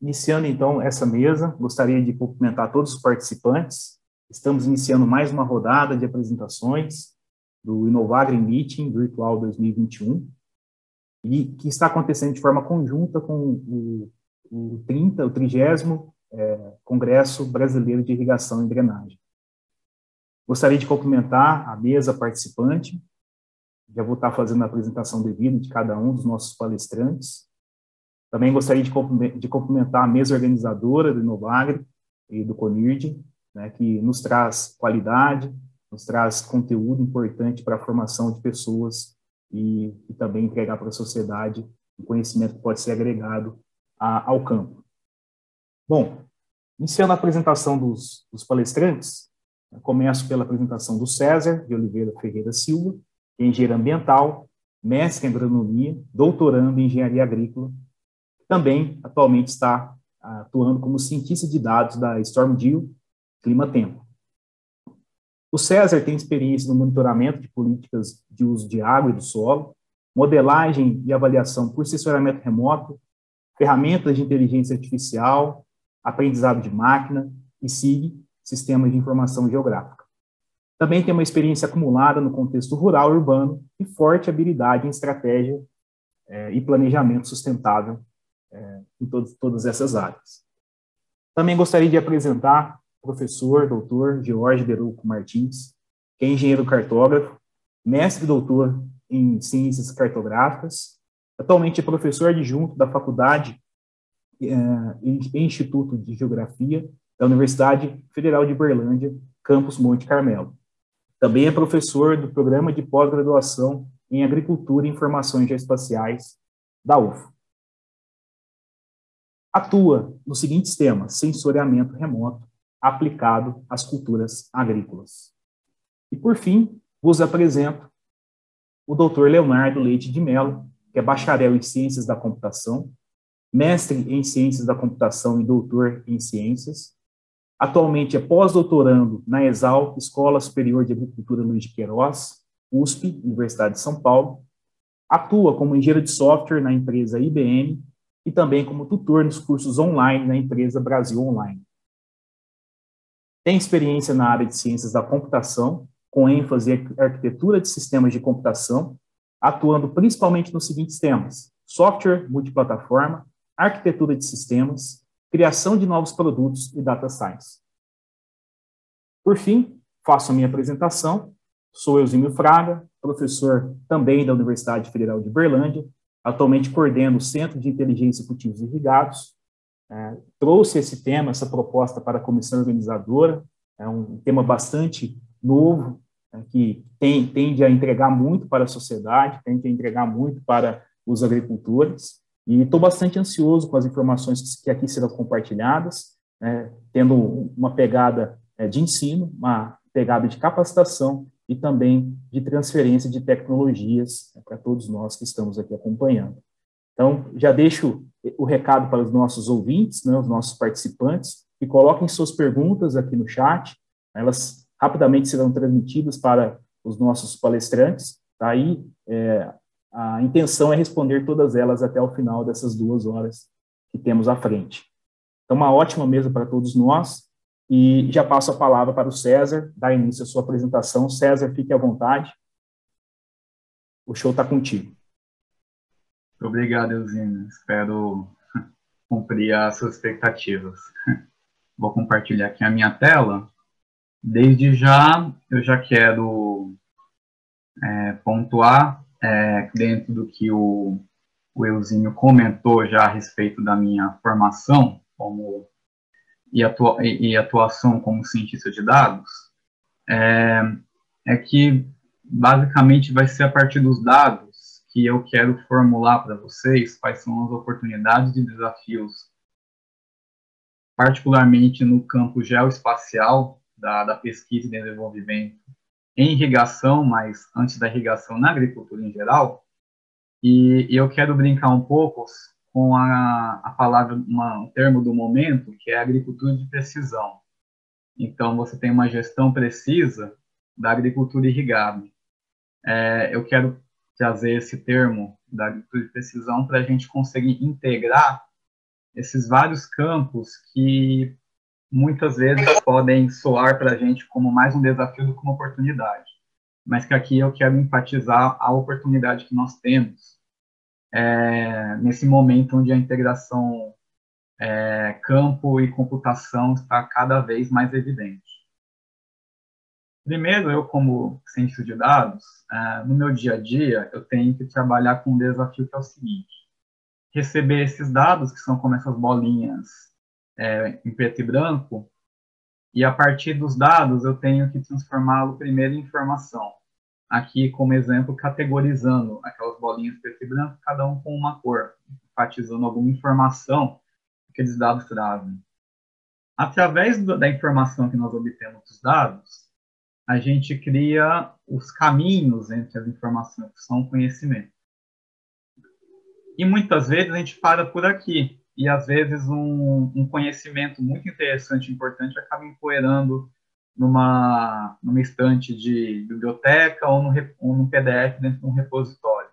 Iniciando, então, essa mesa, gostaria de cumprimentar todos os participantes. Estamos iniciando mais uma rodada de apresentações do Inovagri Meeting Virtual 2021, e que está acontecendo de forma conjunta com o 30º Congresso Brasileiro de Irrigação e Drenagem. Gostaria de cumprimentar a mesa participante. Já vou estar fazendo a apresentação devida de cada um dos nossos palestrantes. Também gostaria de cumprimentar a mesa organizadora do Inovagri e do CONIRD, né, que nos traz qualidade, nos traz conteúdo importante para a formação de pessoas e também entregar para a sociedade o conhecimento que pode ser agregado ao campo. Bom, iniciando a apresentação dos palestrantes, começo pela apresentação do César de Oliveira Ferreira Silva, que é engenheiro ambiental, mestre em agronomia, doutorando em engenharia agrícola. Também, atualmente, está atuando como cientista de dados da StormGeo Clima-Tempo. O César tem experiência no monitoramento de políticas de uso de água e do solo, modelagem e avaliação por sensoramento remoto, ferramentas de inteligência artificial, aprendizado de máquina e SIG, Sistemas de Informação Geográfica. Também tem uma experiência acumulada no contexto rural e urbano e forte habilidade em estratégia e planejamento sustentável em todas essas áreas. Também gostaria de apresentar o professor, doutor Jorge Deruco Martins, que é engenheiro cartógrafo, mestre e doutor em ciências cartográficas, atualmente é professor adjunto da Faculdade e Instituto de Geografia da Universidade Federal de Berlândia, campus Monte Carmelo. Também é professor do Programa de Pós-Graduação em Agricultura e Informações Geoespaciais da UFO. Atua nos seguintes temas: sensoriamento remoto aplicado às culturas agrícolas. E, por fim, vos apresento o Dr. Leonardo Leite de Mello, que é bacharel em Ciências da Computação, mestre em Ciências da Computação e doutor em Ciências. Atualmente é pós-doutorando na ESAL, Escola Superior de Agricultura Luiz de Queiroz, USP, Universidade de São Paulo. Atua como engenheiro de software na empresa IBM e também como tutor nos cursos online na empresa Brasil Online. Tem experiência na área de ciências da computação, com ênfase em arquitetura de sistemas de computação, atuando principalmente nos seguintes temas: software multiplataforma, arquitetura de sistemas, criação de novos produtos e data science. Por fim, faço a minha apresentação. Sou Eusímio Fraga, professor também da Universidade Federal de Berlândia, atualmente coordeno o Centro de Inteligência e Cultivos Irrigados. Trouxe esse tema, essa proposta para a comissão organizadora, é um tema bastante novo, que tende a entregar muito para a sociedade, tende a entregar muito para os agricultores, e estou bastante ansioso com as informações que aqui serão compartilhadas, tendo uma pegada de ensino, uma pegada de capacitação e também de transferência de tecnologias para todos nós que estamos aqui acompanhando. Então, já deixo o recado para os nossos ouvintes, os nossos participantes, que coloquem suas perguntas aqui no chat, elas rapidamente serão transmitidas para os nossos palestrantes, tá? E a intenção é responder todas elas até o final dessas 2 horas que temos à frente. Então, uma ótima mesa para todos nós, e já passo a palavra para o César, dar início à sua apresentação. César, fique à vontade. O show está contigo. Muito obrigado, Eusímio. Espero cumprir as suas expectativas. Vou compartilhar aqui a minha tela. Desde já, eu já quero pontuar dentro do que o Eusímio comentou já a respeito da minha formação e atuação como cientista de dados, que basicamente vai ser a partir dos dados que eu quero formular para vocês quais são as oportunidades e desafios, particularmente no campo geoespacial da pesquisa e desenvolvimento em irrigação, mas antes da irrigação na agricultura em geral. E eu quero brincar um pouco com a palavra, um termo do momento, que é a agricultura de precisão. Então, você tem uma gestão precisa da agricultura irrigada. Eu quero trazer esse termo da agricultura de precisão para a gente conseguir integrar esses vários campos que muitas vezes podem soar para a gente como mais um desafio do que uma oportunidade, mas que aqui eu quero enfatizar a oportunidade que nós temos nesse momento onde a integração campo e computação está cada vez mais evidente. Primeiro, eu como cientista de dados, no meu dia a dia, eu tenho que trabalhar com um desafio que é o seguinte: receber esses dados, que são como essas bolinhas em preto e branco, e a partir dos dados eu tenho que transformá-lo primeiro em informação. Aqui, como exemplo, categorizando aquelas bolinhas preto e branco, cada um com uma cor, enfatizando alguma informação que aqueles dados trazem. Através da informação que nós obtemos dos dados, a gente cria os caminhos entre as informações, que são o conhecimento. E muitas vezes a gente para por aqui, e às vezes um conhecimento muito interessante e importante acaba empoeirando numa estante de biblioteca ou num PDF dentro de um repositório.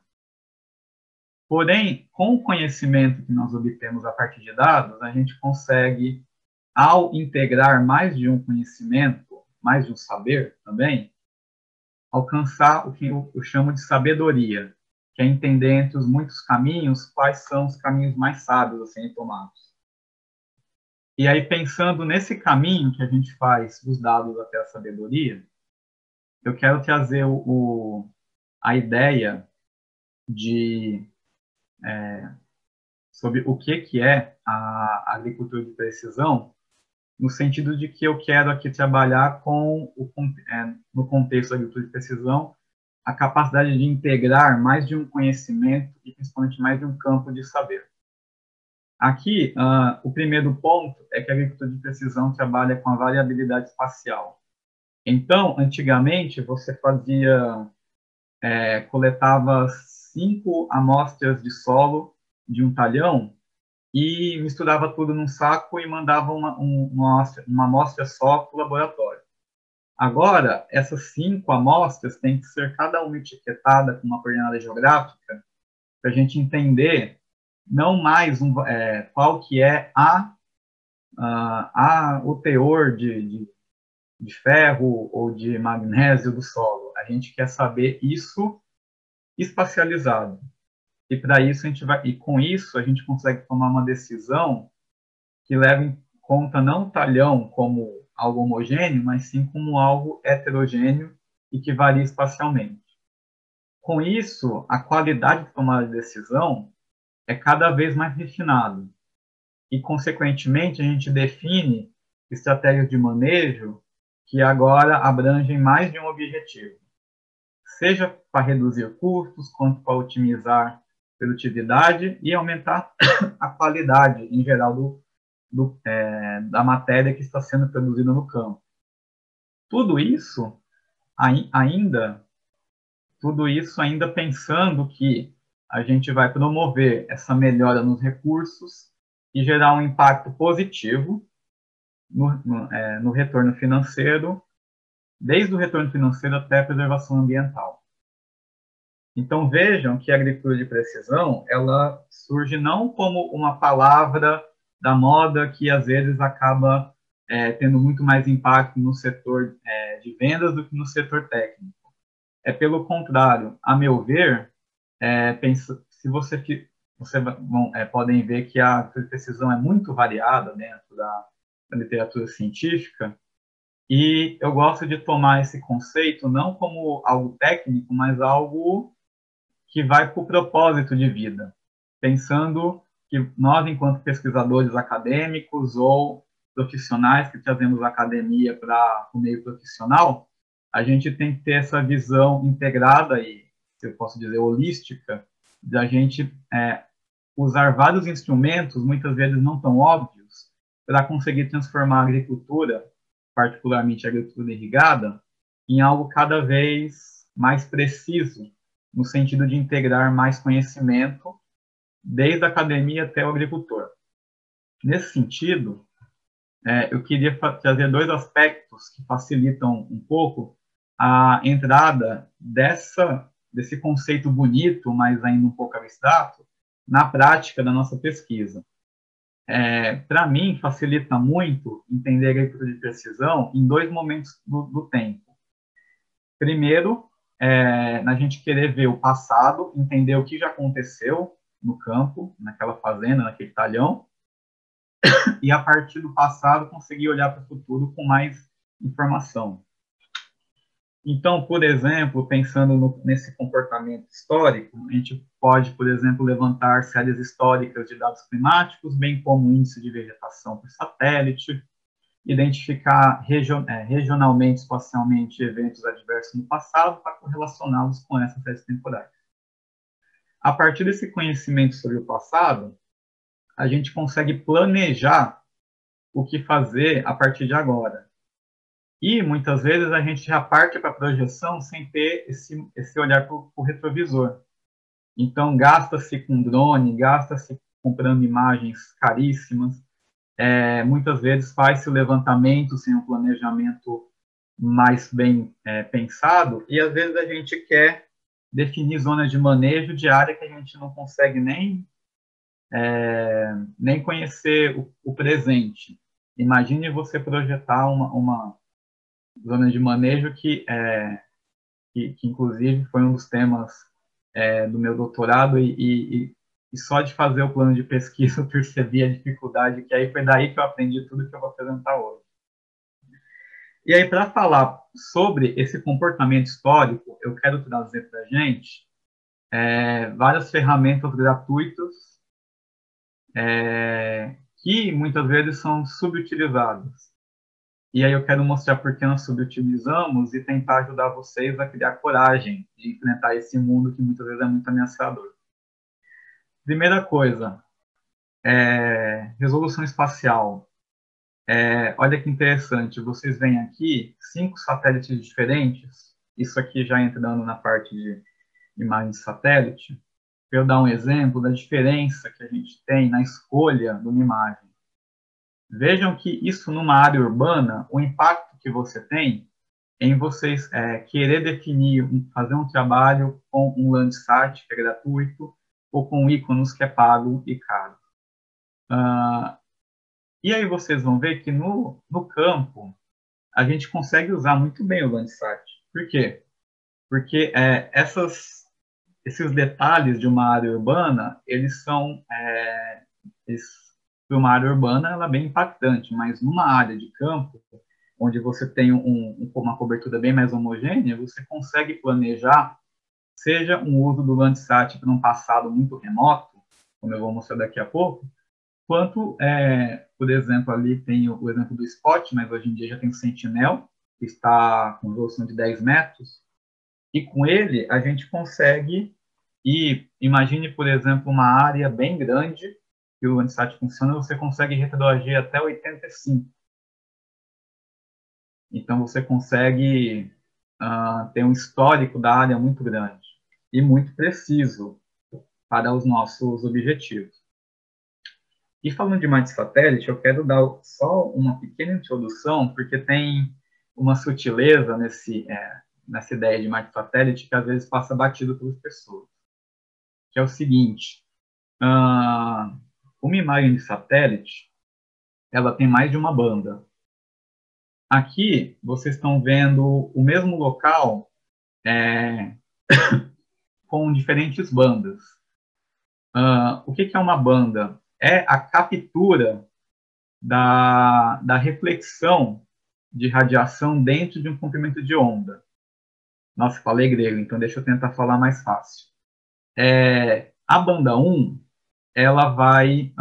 Porém, com o conhecimento que nós obtemos a partir de dados, a gente consegue, ao integrar mais de um conhecimento, mais de um saber também, alcançar o que eu chamo de sabedoria, que é entender entre os muitos caminhos quais são os caminhos mais sábios a serem tomados. E aí, pensando nesse caminho que a gente faz dos dados até a sabedoria, eu quero trazer a ideia sobre o que é a agricultura de precisão, no sentido de que eu quero aqui trabalhar no contexto da agricultura de precisão, a capacidade de integrar mais de um conhecimento e principalmente mais de um campo de saber. Aqui, o primeiro ponto é que a agricultura de precisão trabalha com a variabilidade espacial. Então, antigamente, você coletava 5 amostras de solo de um talhão e misturava tudo num saco e mandava uma amostra só para o laboratório. Agora, essas 5 amostras têm que ser cada uma etiquetada com uma coordenada geográfica para a gente entender não mais qual que é o teor de ferro ou de magnésio do solo. A gente quer saber isso espacializado. E para isso com isso a gente consegue tomar uma decisão que leva em conta não o talhão como algo homogêneo, mas sim como algo heterogêneo e que varia espacialmente. Com isso, a qualidade de tomada de decisão é cada vez mais refinada. E, consequentemente, a gente define estratégias de manejo que agora abrangem mais de um objetivo. Seja para reduzir custos, quanto para otimizar produtividade e aumentar a qualidade, em geral, da matéria que está sendo produzida no campo. Tudo isso ainda pensando que a gente vai promover essa melhora nos recursos e gerar um impacto positivo no retorno financeiro, desde o retorno financeiro até a preservação ambiental. Então, vejam que a agricultura de precisão, ela surge não como uma palavra da moda que, às vezes, acaba tendo muito mais impacto no setor de vendas do que no setor técnico. Pelo contrário, a meu ver, se vocês podem ver que a precisão é muito variada dentro da literatura científica, e eu gosto de tomar esse conceito não como algo técnico, mas algo que vai para o propósito de vida, pensando que nós, enquanto pesquisadores acadêmicos ou profissionais que trazemos a academia para o meio profissional, a gente tem que ter essa visão integrada e, se eu posso dizer, holística, da gente usar vários instrumentos, muitas vezes não tão óbvios, para conseguir transformar a agricultura, particularmente a agricultura irrigada, em algo cada vez mais preciso, no sentido de integrar mais conhecimento, desde a academia até o agricultor. Nesse sentido, eu queria trazer 2 aspectos que facilitam um pouco a entrada desse conceito bonito, mas ainda um pouco abstrato, na prática da nossa pesquisa. para mim, facilita muito entender a agricultura de precisão em dois momentos do tempo. Primeiro, na gente querer ver o passado, entender o que já aconteceu no campo, naquela fazenda, naquele talhão, e a partir do passado conseguir olhar para o futuro com mais informação. Então, por exemplo, pensando nesse comportamento histórico, a gente pode, por exemplo, levantar séries históricas de dados climáticos, bem como índice de vegetação por satélite, identificar regionalmente, espacialmente, eventos adversos no passado para correlacioná-los com essas séries temporais. A partir desse conhecimento sobre o passado, a gente consegue planejar o que fazer a partir de agora. E, muitas vezes, a gente já parte para a projeção sem ter esse olhar para o retrovisor. Então, gasta-se com drone, gasta-se comprando imagens caríssimas, muitas vezes faz-se o levantamento sem um planejamento mais bem pensado, e, às vezes, a gente quer definir zonas de manejo de área que a gente não consegue nem conhecer o presente. Imagine você projetar uma zona de manejo que inclusive foi um dos temas do meu doutorado, e só de fazer o plano de pesquisa eu percebi a dificuldade, que aí foi daí que eu aprendi tudo que eu vou apresentar hoje. E aí, para falar sobre esse comportamento histórico, eu quero trazer para a gente várias ferramentas gratuitas que muitas vezes são subutilizadas. E aí eu quero mostrar por que nós subutilizamos e tentar ajudar vocês a criar coragem de enfrentar esse mundo que muitas vezes é muito ameaçador. Primeira coisa, resolução espacial. Olha que interessante, vocês veem aqui 5 satélites diferentes, isso aqui já entrando na parte de imagem de satélite, para eu dar um exemplo da diferença que a gente tem na escolha de uma imagem. Vejam que isso numa área urbana, o impacto que você tem em vocês querer definir, fazer um trabalho com um Landsat que é gratuito ou com íconos que é pago e caro. E aí vocês vão ver que no campo a gente consegue usar muito bem o Landsat. Por quê? Porque esses detalhes de uma área urbana, eles são para uma área urbana ela é bem impactante, mas numa área de campo, onde você tem uma cobertura bem mais homogênea, você consegue planejar, seja um uso do Landsat para um passado muito remoto, como eu vou mostrar daqui a pouco, quanto, por exemplo, ali tem o exemplo do Spot, mas hoje em dia já tem o Sentinel, que está com resolução de 10 metros, e com ele a gente consegue imagine, por exemplo, uma área bem grande, que o Landsat funciona, você consegue retroagir até 85. Então, você consegue ter um histórico da área muito grande e muito preciso para os nossos objetivos. E falando de imagem de satélite, eu quero dar só uma pequena introdução, porque tem uma sutileza nessa ideia de imagem de satélite que às vezes passa batido pelas pessoas. Que é o seguinte, uma imagem de satélite, ela tem mais de uma banda. Aqui, vocês estão vendo o mesmo local com diferentes bandas. O que é uma banda? É a captura da reflexão de radiação dentro de um comprimento de onda. Nossa, falei grego, então deixa eu tentar falar mais fácil. A banda 1, ela vai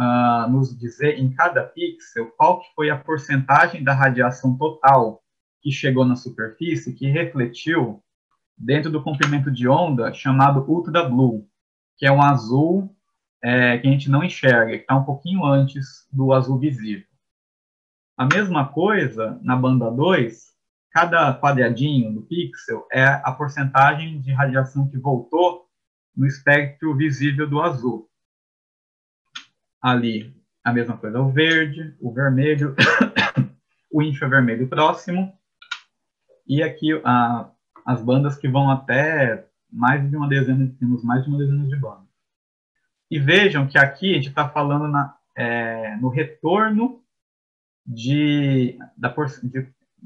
nos dizer em cada pixel qual que foi a porcentagem da radiação total que chegou na superfície, que refletiu dentro do comprimento de onda chamado Ultra Blue, que é um azul que a gente não enxerga, que está um pouquinho antes do azul visível. A mesma coisa na banda 2, cada quadradinho do pixel é a porcentagem de radiação que voltou no espectro visível do azul. Ali, a mesma coisa, o verde, o vermelho, o infravermelho próximo, e aqui as bandas que vão até mais de uma dezena, temos mais de uma dezena de bandas. E vejam que aqui a gente está falando no retorno de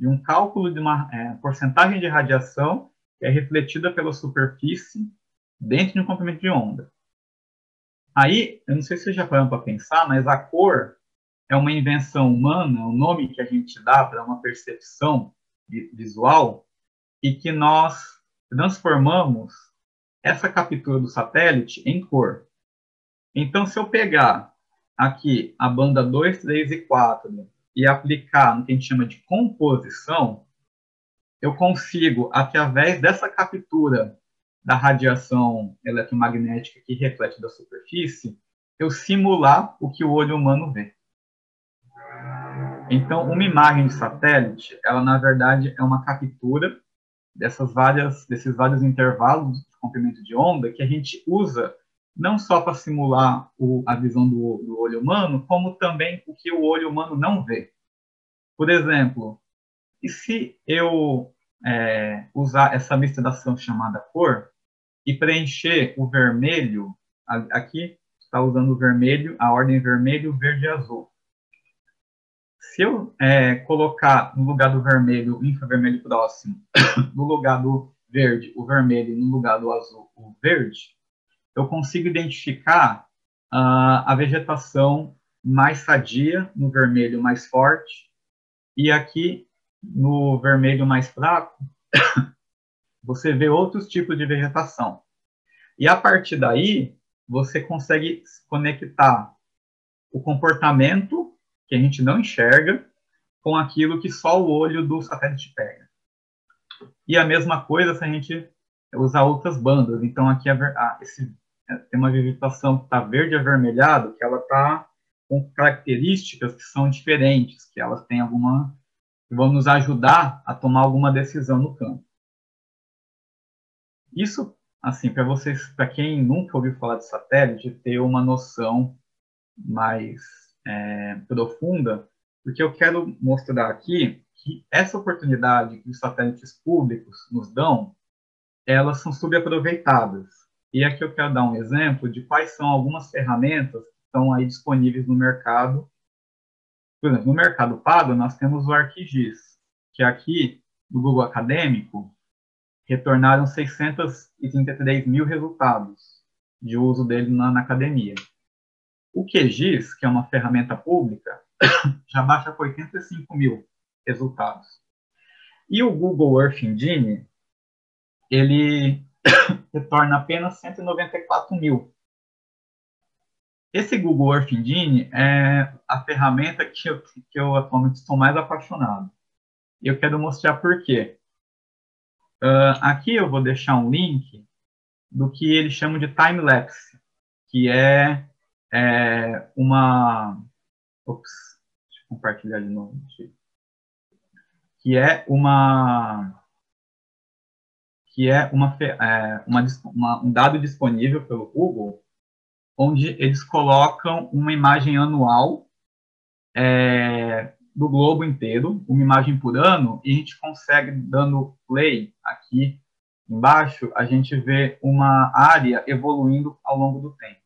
um cálculo de uma porcentagem de radiação que é refletida pela superfície dentro de um comprimento de onda. Aí, eu não sei se vocês já pararam para pensar, mas a cor é uma invenção humana, o nome que a gente dá para uma percepção visual, e que nós transformamos essa captura do satélite em cor. Então, se eu pegar aqui a banda 2, 3 e 4 e aplicar no que a gente chama de composição, eu consigo, através dessa captura da radiação eletromagnética que reflete da superfície, eu simular o que o olho humano vê. Então, uma imagem de satélite, ela na verdade é uma captura desses vários intervalos de comprimento de onda que a gente usa não só para simular a visão do olho humano, como também o que o olho humano não vê. Por exemplo, e se eu usar essa misturação chamada cor e preencher o vermelho, aqui está usando o vermelho, a ordem vermelho, verde e azul. Se eu colocar no lugar do vermelho o infravermelho próximo, no lugar do verde o vermelho e no lugar do azul o verde, eu consigo identificar a vegetação mais sadia, no vermelho mais forte, e aqui no vermelho mais fraco, você vê outros tipos de vegetação. E a partir daí, você consegue conectar o comportamento que a gente não enxerga com aquilo que só o olho do satélite pega. E a mesma coisa se a gente usar outras bandas. Então, aqui tem uma vegetação que está verde avermelhado, que ela está com características que são diferentes, que elas têm que vão nos ajudar a tomar alguma decisão no campo. Isso, assim, para quem nunca ouviu falar de satélite, ter uma noção mais profunda, porque eu quero mostrar aqui que essa oportunidade que os satélites públicos nos dão, elas são subaproveitadas. E aqui eu quero dar um exemplo de quais são algumas ferramentas que estão aí disponíveis no mercado. Por exemplo, no mercado pago, nós temos o ArcGIS, que aqui, no Google Acadêmico, retornaram 633 mil resultados de uso dele na academia. O QGIS, que é uma ferramenta pública, já baixa para 85 mil resultados. E o Google Earth Engine, ele retorna apenas 194 mil. Esse Google Earth Engine é a ferramenta que eu atualmente estou mais apaixonado. E eu quero mostrar por quê. Aqui eu vou deixar um link do que eles chamam de time-lapse, que é uma... Ops, deixa eu compartilhar de novo. Que é um dado disponível pelo Google, onde eles colocam uma imagem anual do globo inteiro, uma imagem por ano, e a gente consegue, dando play aqui embaixo, a gente vê uma área evoluindo ao longo do tempo.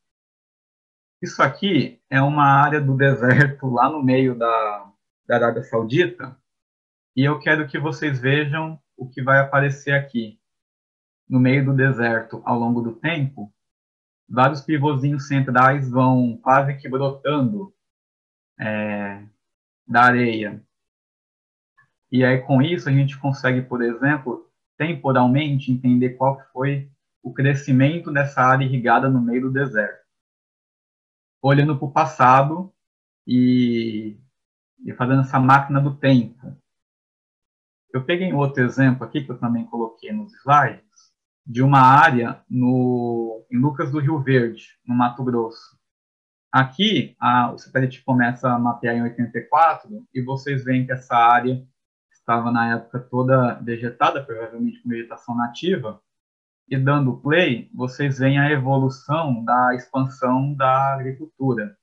Isso aqui é uma área do deserto lá no meio da Arábia Saudita, e eu quero que vocês vejam o que vai aparecer aqui. No meio do deserto, ao longo do tempo, vários pivôzinhos centrais vão quase que brotando da areia. E aí, com isso, a gente consegue, por exemplo, temporalmente entender qual foi o crescimento dessa área irrigada no meio do deserto. Olhando para o passado e fazendo essa máquina do tempo. Eu peguei outro exemplo aqui, que eu também coloquei nos slides, de uma área em Lucas do Rio Verde, no Mato Grosso. Aqui, o satélite começa a mapear em 84, e vocês veem que essa área estava, na época, toda vegetada, provavelmente com vegetação nativa, e dando play, vocês veem a evolução da expansão da agricultura,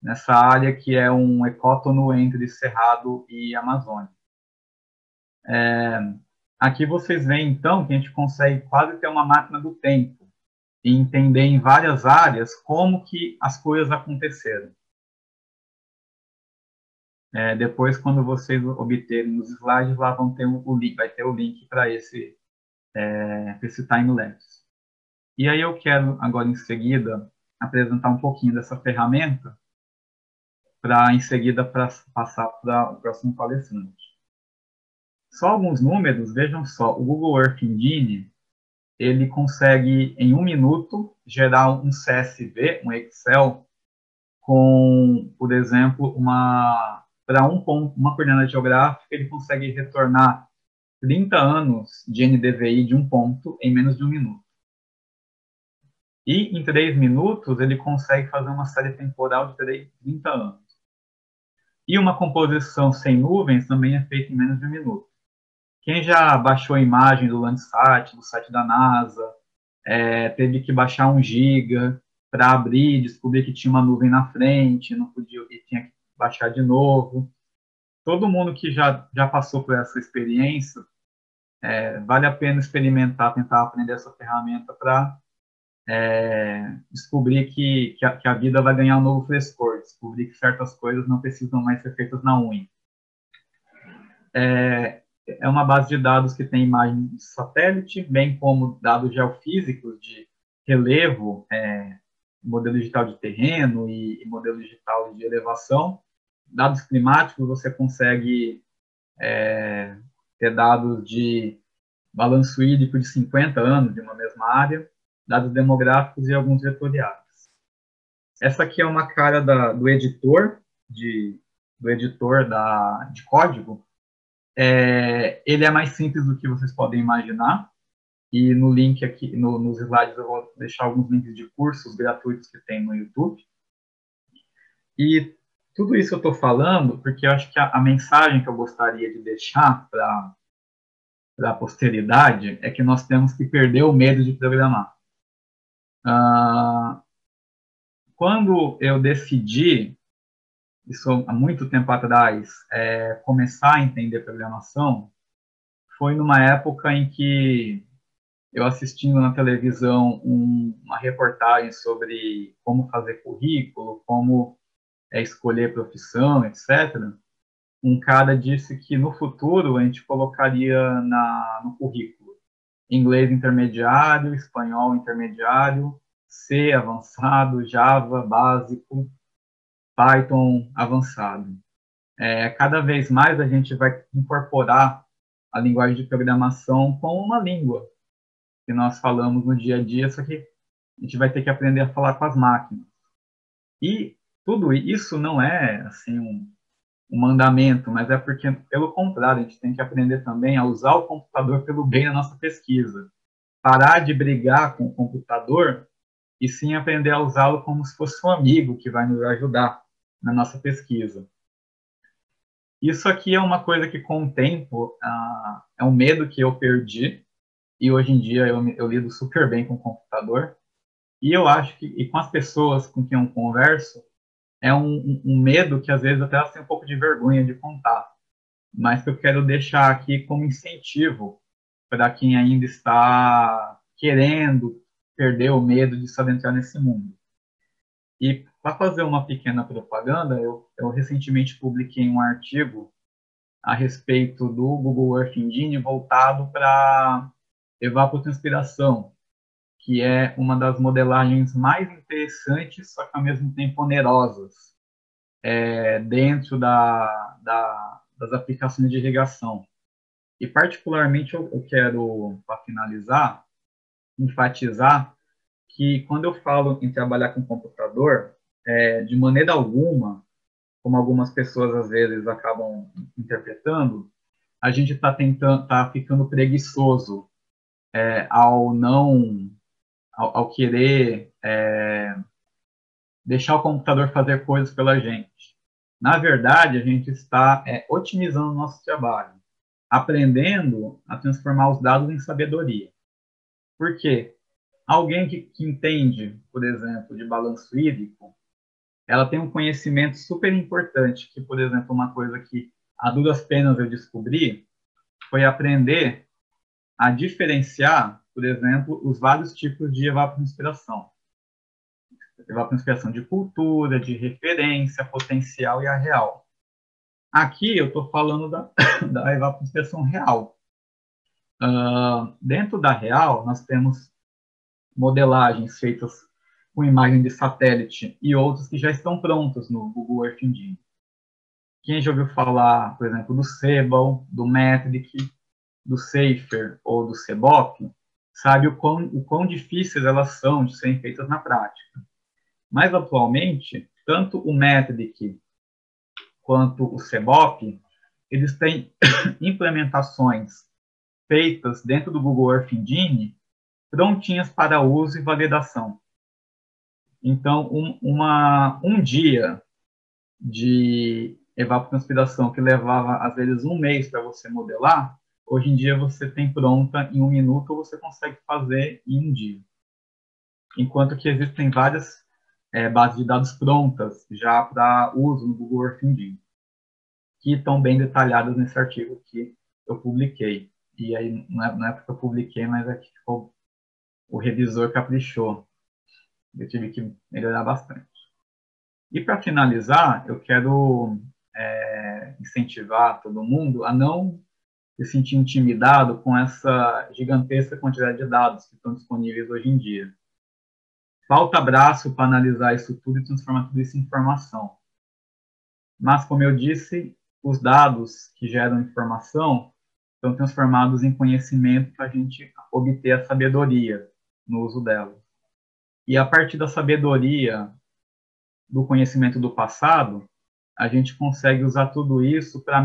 nessa área que é um ecótono entre Cerrado e Amazônia. Aqui vocês veem, então, que a gente consegue quase ter uma máquina do tempo e entender em várias áreas como que as coisas aconteceram. Depois, quando vocês obterem os slides, lá vão ter o link, vai ter o link para esse time-lapse. E aí eu quero, agora em seguida, apresentar um pouquinho dessa ferramenta para, em seguida, passar para o próximo palestrante. Só alguns números, vejam só, o Google Earth Engine, ele consegue, em 1 minuto, gerar um CSV, um Excel, com, por exemplo, para uma coordenada geográfica, ele consegue retornar 30 anos de NDVI de um ponto em menos de 1 minuto. E em 3 minutos, ele consegue fazer uma série temporal de 30 anos. E uma composição sem nuvens também é feita em menos de 1 minuto. Quem já baixou a imagem do Landsat, do site da NASA, teve que baixar 1 giga para abrir, descobrir que tinha uma nuvem na frente, não podia, e tinha que baixar de novo. Todo mundo que já passou por essa experiência, vale a pena experimentar, tentar aprender essa ferramenta para descobrir que a vida vai ganhar um novo frescor, descobrir que certas coisas não precisam mais ser feitas na unha. É uma base de dados que tem imagens de satélite, bem como dados geofísicos de relevo, modelo digital de terreno e modelo digital de elevação. Dados climáticos, você consegue ter dados de balanço hídrico de 50 anos de uma mesma área, dados demográficos e alguns vetoriais. Essa aqui é uma cara do editor de código. Ele é mais simples do que vocês podem imaginar, e no link aqui, nos slides, eu vou deixar alguns links de cursos gratuitos que tem no YouTube. E tudo isso eu estou falando porque eu acho que a mensagem que eu gostaria de deixar para a posteridade é que nós temos que perder o medo de programar. Quando eu decidi, isso há muito tempo atrás, começar a entender programação, foi numa época em que eu assistindo na televisão uma reportagem sobre como fazer currículo, como escolher profissão, etc., um cara disse que no futuro a gente colocaria no currículo inglês intermediário, espanhol intermediário, C avançado, Java básico, Python avançado. Cada vez mais a gente vai incorporar a linguagem de programação como uma língua que nós falamos no dia a dia, só que a gente vai ter que aprender a falar com as máquinas. E tudo isso não é assim um mandamento, mas é porque, pelo contrário, a gente tem que aprender também a usar o computador pelo bem da nossa pesquisa. Parar de brigar com o computador e sim aprender a usá-lo como se fosse um amigo que vai nos ajudar na nossa pesquisa. Isso aqui é uma coisa que, com o tempo, é um medo que eu perdi, e hoje em dia eu lido super bem com o computador. E eu acho que, e com as pessoas com quem eu converso, é um medo que às vezes até elas têm um pouco de vergonha de contar, mas que eu quero deixar aqui como incentivo para quem ainda está querendo perder o medo de se adentrar nesse mundo. E para fazer uma pequena propaganda, eu recentemente publiquei um artigo a respeito do Google Earth Engine voltado para evapotranspiração, que é uma das modelagens mais interessantes, só que ao mesmo tempo onerosas, dentro das aplicações de irrigação. E particularmente eu quero, para finalizar, enfatizar que quando eu falo em trabalhar com computador, de maneira alguma, como algumas pessoas às vezes acabam interpretando, a gente está ficando preguiçoso ao querer deixar o computador fazer coisas pela gente. Na verdade, a gente está otimizando o nosso trabalho, aprendendo a transformar os dados em sabedoria. Por quê? Alguém que entende, por exemplo, de balanço hídrico, ela tem um conhecimento super importante, que, por exemplo, uma coisa que a duras penas eu descobri foi aprender a diferenciar, por exemplo, os vários tipos de evapotranspiração. Evapotranspiração de cultura, de referência, potencial e a real. Aqui eu estou falando da evapotranspiração real. Dentro da real, nós temos modelagens feitas com imagem de satélite e outras que já estão prontas no Google Earth Engine. Quem já ouviu falar, por exemplo, do Sebal, do Metric, do Safer ou do Sebop, sabe o quão difíceis elas são de serem feitas na prática. Mas, atualmente, tanto o Metric quanto o Sebop, eles têm implementações feitas dentro do Google Earth Engine prontinhas para uso e validação. Então, um dia de evapotranspiração que levava, às vezes, um mês para você modelar, hoje em dia você tem pronta em 1 minuto ou você consegue fazer em um dia. Enquanto que existem várias bases de dados prontas já para uso no Google Earth Engine, que estão bem detalhadas nesse artigo que eu publiquei. E aí, não é porque eu publiquei, mas é que o revisor caprichou. Eu tive que melhorar bastante. E para finalizar, eu quero incentivar todo mundo a não se sentir intimidado com essa gigantesca quantidade de dados que estão disponíveis hoje em dia. Falta braço para analisar isso tudo e transformar tudo isso em informação. Mas, como eu disse, os dados que geram informação são transformados em conhecimento para a gente obter a sabedoria no uso delas. E a partir da sabedoria do conhecimento do passado, a gente consegue usar tudo isso para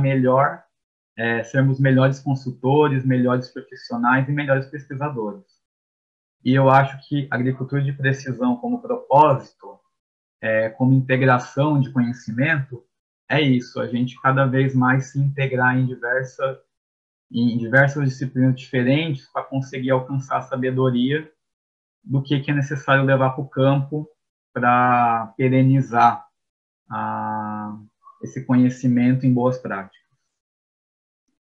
sermos melhores consultores, melhores profissionais e melhores pesquisadores. E eu acho que a agricultura de precisão como propósito, como integração de conhecimento, é isso, a gente cada vez mais se integrar em diversas disciplinas diferentes para conseguir alcançar a sabedoria do que é necessário levar para o campo para perenizar esse conhecimento em boas práticas.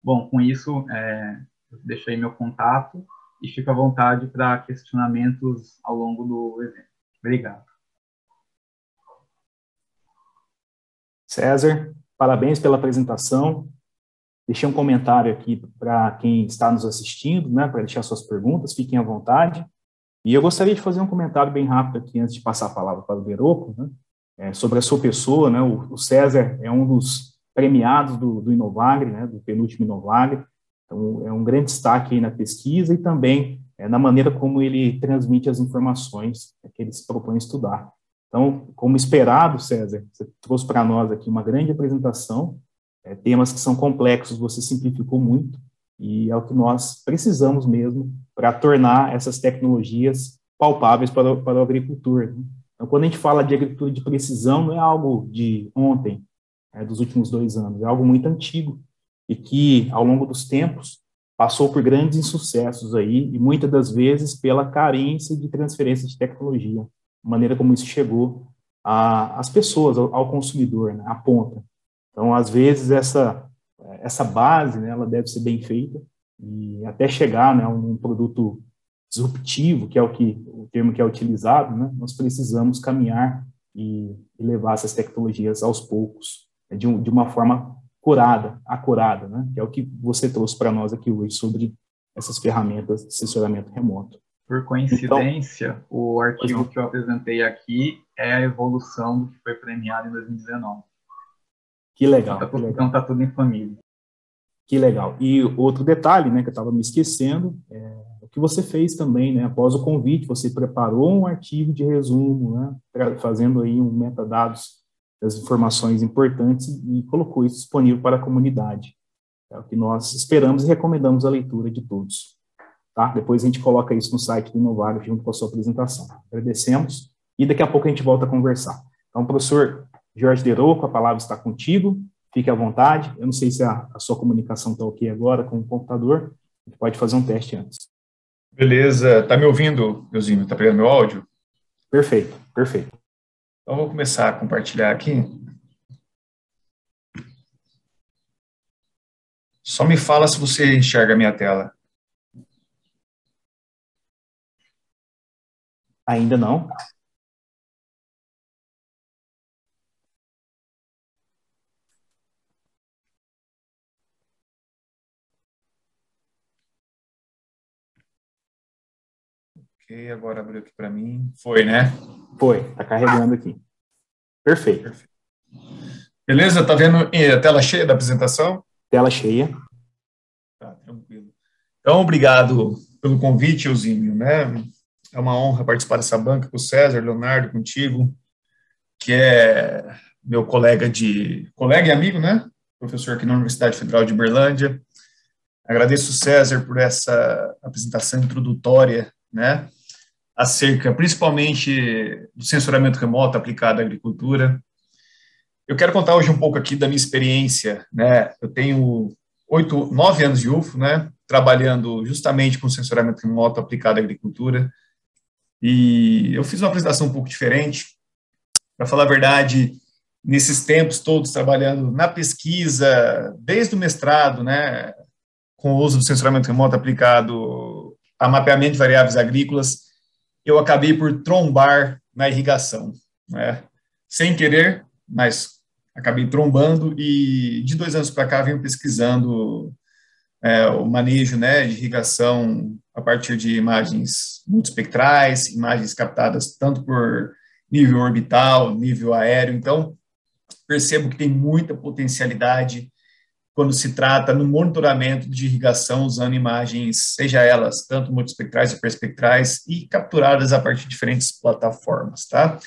Bom, com isso, deixei meu contato e fico à vontade para questionamentos ao longo do evento. Obrigado. César, parabéns pela apresentação. Deixei um comentário aqui para quem está nos assistindo, né, para deixar suas perguntas, fiquem à vontade. E eu gostaria de fazer um comentário bem rápido aqui, antes de passar a palavra para o Deroco, né, sobre a sua pessoa. Né, o César é um dos premiados do Inovagre, né, do penúltimo Inovagre. Então, é um grande destaque aí na pesquisa e também na maneira como ele transmite as informações que ele se propõe a estudar. Então, como esperado, César, você trouxe para nós aqui uma grande apresentação, temas que são complexos, você simplificou muito, e é o que nós precisamos mesmo para tornar essas tecnologias palpáveis para o agricultor. Né? Então, quando a gente fala de agricultura de precisão, não é algo de ontem, dos últimos 2 anos, é algo muito antigo, e que, ao longo dos tempos, passou por grandes insucessos aí, e muitas das vezes pela carência de transferência de tecnologia, a maneira como isso chegou às pessoas, ao consumidor, né, à ponta. Então, às vezes, essa base, né, ela deve ser bem feita, e até chegar, né, a um produto disruptivo, que é o termo que é utilizado, né, nós precisamos caminhar e levar essas tecnologias aos poucos, de uma forma acurada, né, que é o que você trouxe para nós aqui hoje sobre essas ferramentas de assessoramento remoto. Por coincidência, então, o artigo que eu apresentei aqui é a evolução do que foi premiado em 2019. Que legal. Então está tudo em família. Que legal. E outro detalhe, né, que eu estava me esquecendo, o que você fez também, né, após o convite, você preparou um artigo de resumo, né, fazendo aí um metadados das informações importantes e colocou isso disponível para a comunidade. É o que nós esperamos e recomendamos a leitura de todos. Tá? Depois a gente coloca isso no site do Inovagre junto com a sua apresentação. Agradecemos e daqui a pouco a gente volta a conversar. Então, professor Jorge Deroco, a palavra está contigo. Fique à vontade. Eu não sei se a sua comunicação está ok agora com o computador. A gente pode fazer um teste antes. Beleza. Está me ouvindo, Euzinho? Está pegando meu áudio? Perfeito, perfeito. Então, vou começar a compartilhar aqui. Só me fala se você enxerga a minha tela. Ainda não. Ok, agora abriu aqui para mim. Foi, né? Foi, está carregando aqui. Perfeito. Beleza? Tá vendo a tela cheia da apresentação? Tela cheia. Tá, tranquilo. Então, obrigado pelo convite, Eusímio, né? É uma honra participar dessa banca com o César, Leonardo, contigo, que é meu colega e amigo, né? Professor aqui na Universidade Federal de Uberlândia. Agradeço o César por essa apresentação introdutória, né? Acerca, principalmente, do censuramento remoto aplicado à agricultura. Eu quero contar hoje um pouco aqui da minha experiência, né? Eu tenho 9 anos de UFO, né? Trabalhando justamente com censuramento remoto aplicado à agricultura. E eu fiz uma apresentação um pouco diferente. Para falar a verdade, nesses tempos todos trabalhando na pesquisa, desde o mestrado, né? Com o uso do censuramento remoto aplicado a mapeamento de variáveis agrícolas, eu acabei por trombar na irrigação, né? Sem querer, mas acabei trombando, e de 2 anos para cá venho pesquisando o manejo, né, de irrigação a partir de imagens multiespectrais, imagens captadas tanto por nível orbital, nível aéreo. Então, percebo que tem muita potencialidade quando se trata no monitoramento de irrigação usando imagens, seja elas tanto multiespectrais ou hiperespectrais, e capturadas a partir de diferentes plataformas, tá?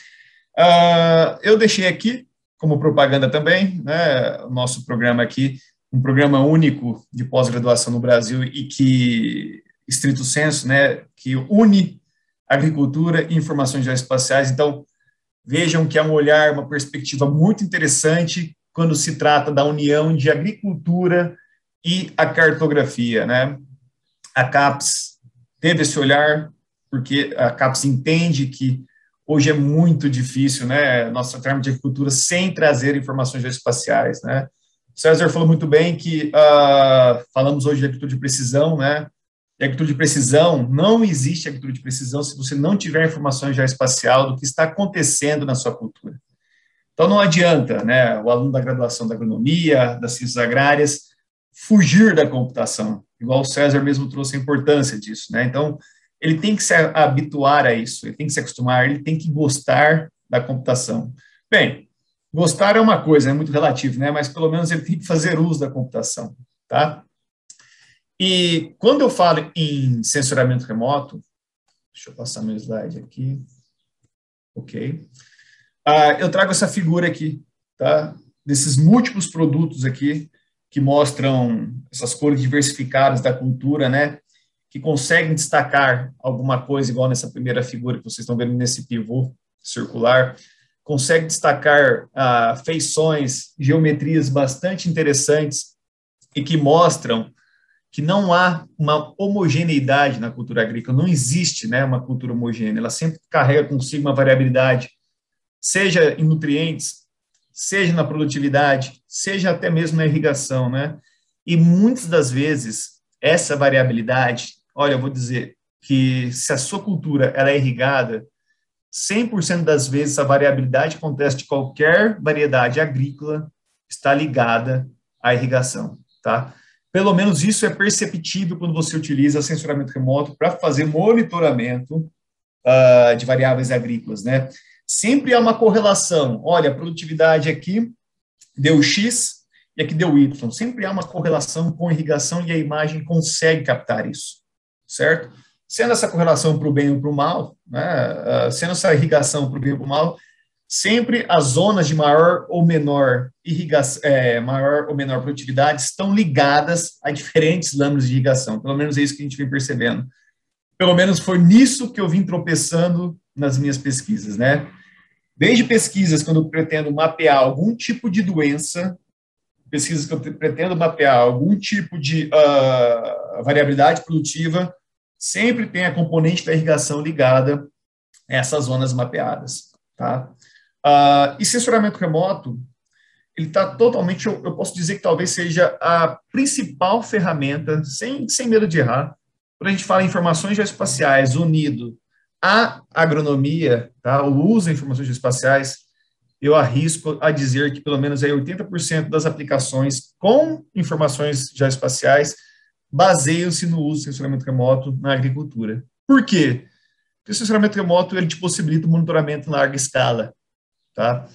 Eu deixei aqui, como propaganda também, né, o nosso programa aqui, um programa único de pós-graduação no Brasil e que, estrito sensu, né, que une agricultura e informações geoespaciais. Então, vejam que é um olhar, uma perspectiva muito interessante quando se trata da união de agricultura e a cartografia, né? A CAPES teve esse olhar, porque a CAPES entende que hoje é muito difícil, né, nós tratarmos de agricultura sem trazer informações geoespaciais, né? O César falou muito bem que falamos hoje de agricultura de precisão, né? E agricultura de precisão, não existe agricultura de precisão se você não tiver informação geoespacial do que está acontecendo na sua cultura. Então, não adianta, né, o aluno da graduação da agronomia, das ciências agrárias, fugir da computação, igual o César mesmo trouxe a importância disso, né? Então, ele tem que se habituar a isso, ele tem que se acostumar, ele tem que gostar da computação. Bem, gostar é uma coisa, é muito relativo, né? Mas pelo menos ele tem que fazer uso da computação, tá? E quando eu falo em censuramento remoto, deixa eu passar meu slide aqui, ok? Eu trago essa figura aqui, tá? Desses múltiplos produtos aqui que mostram essas cores diversificadas da cultura, né? Que conseguem destacar alguma coisa, igual nessa primeira figura que vocês estão vendo nesse pivô circular, consegue destacar feições, geometrias bastante interessantes e que mostram que não há uma homogeneidade na cultura agrícola, não existe, né, uma cultura homogênea, ela sempre carrega consigo uma variabilidade, seja em nutrientes, seja na produtividade, seja até mesmo na irrigação, né? E muitas das vezes essa variabilidade, olha, eu vou dizer que se a sua cultura ela é irrigada, 100% das vezes a variabilidade que acontece de qualquer variedade agrícola está ligada à irrigação, tá? Pelo menos isso é perceptível quando você utiliza censuramento remoto para fazer monitoramento de variáveis agrícolas, né? Sempre há uma correlação. Olha, a produtividade aqui deu X e aqui deu Y. Sempre há uma correlação com a irrigação e a imagem consegue captar isso, certo? Sendo essa correlação para o bem ou para o mal, né? Sendo essa irrigação para o bem ou para o mal, sempre as zonas de maior ou menor maior ou menor produtividade estão ligadas a diferentes lâminas de irrigação. Pelo menos é isso que a gente vem percebendo. Pelo menos foi nisso que eu vim tropeçando nas minhas pesquisas, né? Desde pesquisas quando eu pretendo mapear algum tipo de doença, pesquisas que eu pretendo mapear algum tipo de variabilidade produtiva, sempre tem a componente da irrigação ligada a essas zonas mapeadas, tá? E censuramento remoto, ele está totalmente, eu posso dizer que talvez seja a principal ferramenta, sem medo de errar, quando a gente fala em informações geoespaciais unido à agronomia, tá? O uso de informações geoespaciais, eu arrisco a dizer que pelo menos aí 80% das aplicações com informações geoespaciais baseiam-se no uso de censuramento remoto na agricultura. Por quê? O sensoramento remoto, ele te possibilita o monitoramento em larga escala, tá?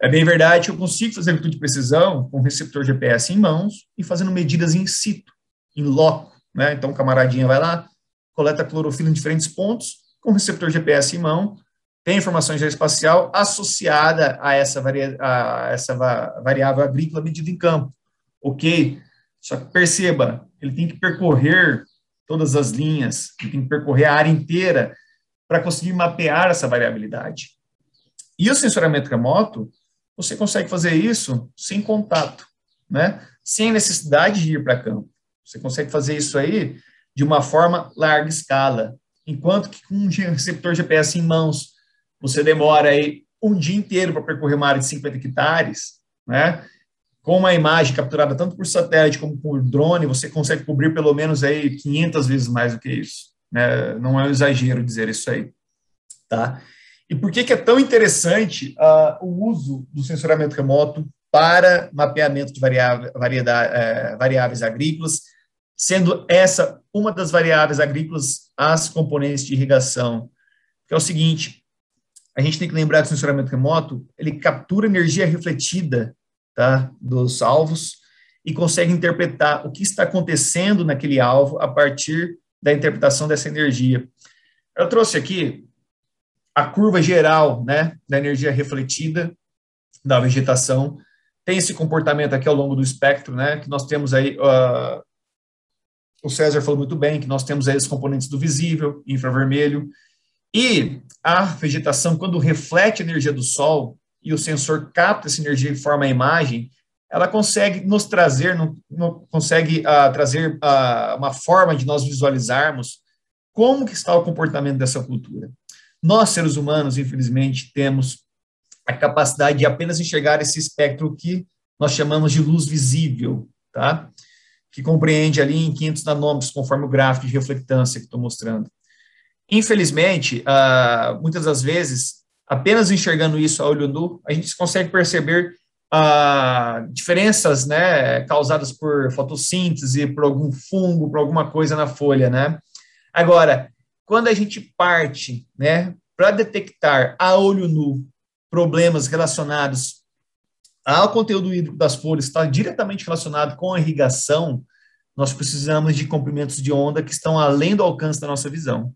É bem verdade que eu consigo fazer agricultura de precisão com receptor GPS em mãos e fazendo medidas in situ, in loco, né? Então, o camaradinha vai lá, coleta clorofila em diferentes pontos, com receptor GPS em mão, tem informação geoespacial associada a essa variável agrícola medida em campo. Ok? Só que perceba, ele tem que percorrer todas as linhas, ele tem que percorrer a área inteira para conseguir mapear essa variabilidade. E o sensoramento remoto, você consegue fazer isso sem contato, né? Sem necessidade de ir para campo. Você consegue fazer isso aí de uma forma larga escala. Enquanto que com um receptor GPS em mãos, você demora aí um dia inteiro para percorrer uma área de 50 hectares, né? Com uma imagem capturada tanto por satélite como por drone, você consegue cobrir pelo menos aí 500 vezes mais do que isso, né? Não é um exagero dizer isso aí, tá? E por que é tão interessante o uso do sensoramento remoto para mapeamento de variáveis agrícolas, sendo essa uma das variáveis agrícolas as componentes de irrigação? Que é o seguinte, a gente tem que lembrar que o sensoramento remoto, ele captura energia refletida, tá, dos alvos e consegue interpretar o que está acontecendo naquele alvo a partir da interpretação dessa energia. Eu trouxe aqui a curva geral, né, da energia refletida da vegetação. Tem esse comportamento aqui ao longo do espectro, né, que nós temos aí, o César falou muito bem, que nós temos aí os componentes do visível, infravermelho, e a vegetação, quando reflete a energia do sol, e o sensor capta essa energia e forma a imagem, ela consegue nos trazer, trazer uma forma de nós visualizarmos como que está o comportamento dessa cultura. Nós, seres humanos, infelizmente, temos a capacidade de apenas enxergar esse espectro que nós chamamos de luz visível, tá? Que compreende ali em 500 nanômetros, conforme o gráfico de reflectância que estou mostrando. Infelizmente, muitas das vezes, apenas enxergando isso a olho nu, a gente consegue perceber diferenças, né, causadas por fotossíntese, por algum fungo, por alguma coisa na folha, né? Agora, quando a gente parte, né, para detectar a olho nu problemas relacionados ao conteúdo hídrico das folhas, está diretamente relacionado com a irrigação, nós precisamos de comprimentos de onda que estão além do alcance da nossa visão.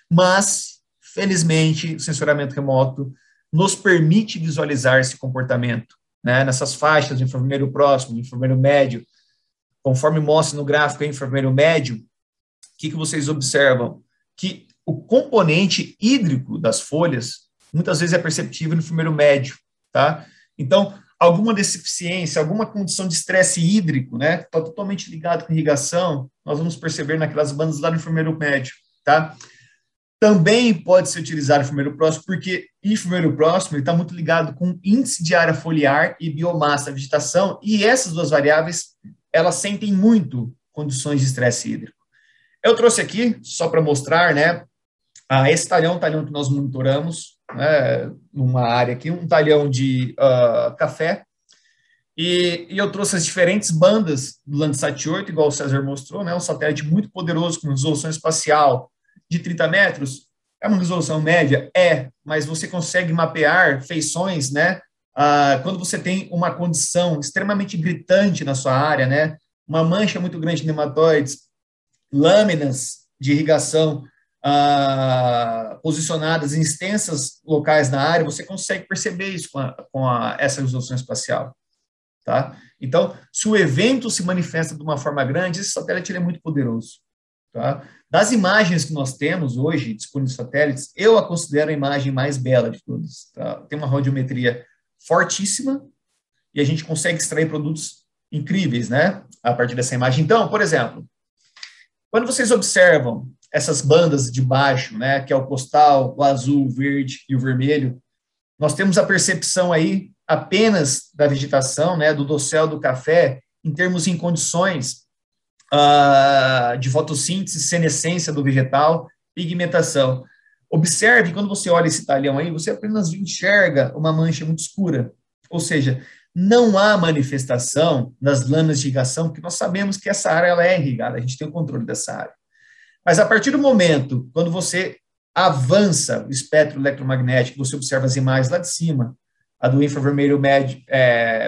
Mas, felizmente, o sensoramento remoto nos permite visualizar esse comportamento, né, nessas faixas de infravermelho próximo, infravermelho médio, conforme mostra no gráfico infravermelho médio, o que vocês observam? Que o componente hídrico das folhas muitas vezes é perceptível no infravermelho médio, tá? Então, alguma deficiência, alguma condição de estresse hídrico, né, está totalmente ligado com irrigação, nós vamos perceber naquelas bandas lá no infravermelho médio, tá? Também pode ser utilizado o infravermelho próximo, porque o infravermelho próximo está muito ligado com índice de área foliar e biomassa da vegetação, e essas duas variáveis, elas sentem muito condições de estresse hídrico. Eu trouxe aqui, só para mostrar, né, esse talhão que nós monitoramos, né, numa área aqui, um talhão de café, e eu trouxe as diferentes bandas do Landsat 8, igual o César mostrou, né, um satélite muito poderoso, com resolução espacial de 30 metros, é uma resolução média? É, mas você consegue mapear feições, né, quando você tem uma condição extremamente gritante na sua área, né, uma mancha muito grande de nematóides, lâminas de irrigação posicionadas em extensas locais na área, você consegue perceber isso com essa resolução espacial, tá? Então, se o evento se manifesta de uma forma grande, esse satélite ele é muito poderoso, tá? Das imagens que nós temos hoje, disponíveis satélites, eu a considero a imagem mais bela de todas, tá? Tem uma radiometria fortíssima e a gente consegue extrair produtos incríveis, né, a partir dessa imagem. Então, por exemplo, quando vocês observam essas bandas de baixo, né, que é o costal, o azul, o verde e o vermelho, nós temos a percepção aí apenas da vegetação, né, do dossel do café, em termos em condições de fotossíntese, senescência do vegetal, pigmentação. Observe, quando você olha esse talhão aí, você apenas enxerga uma mancha muito escura, ou seja, não há manifestação nas lâminas de irrigação, porque nós sabemos que essa área ela é irrigada, a gente tem o controle dessa área. Mas a partir do momento, quando você avança o espectro eletromagnético, você observa as imagens lá de cima, a do infravermelho médio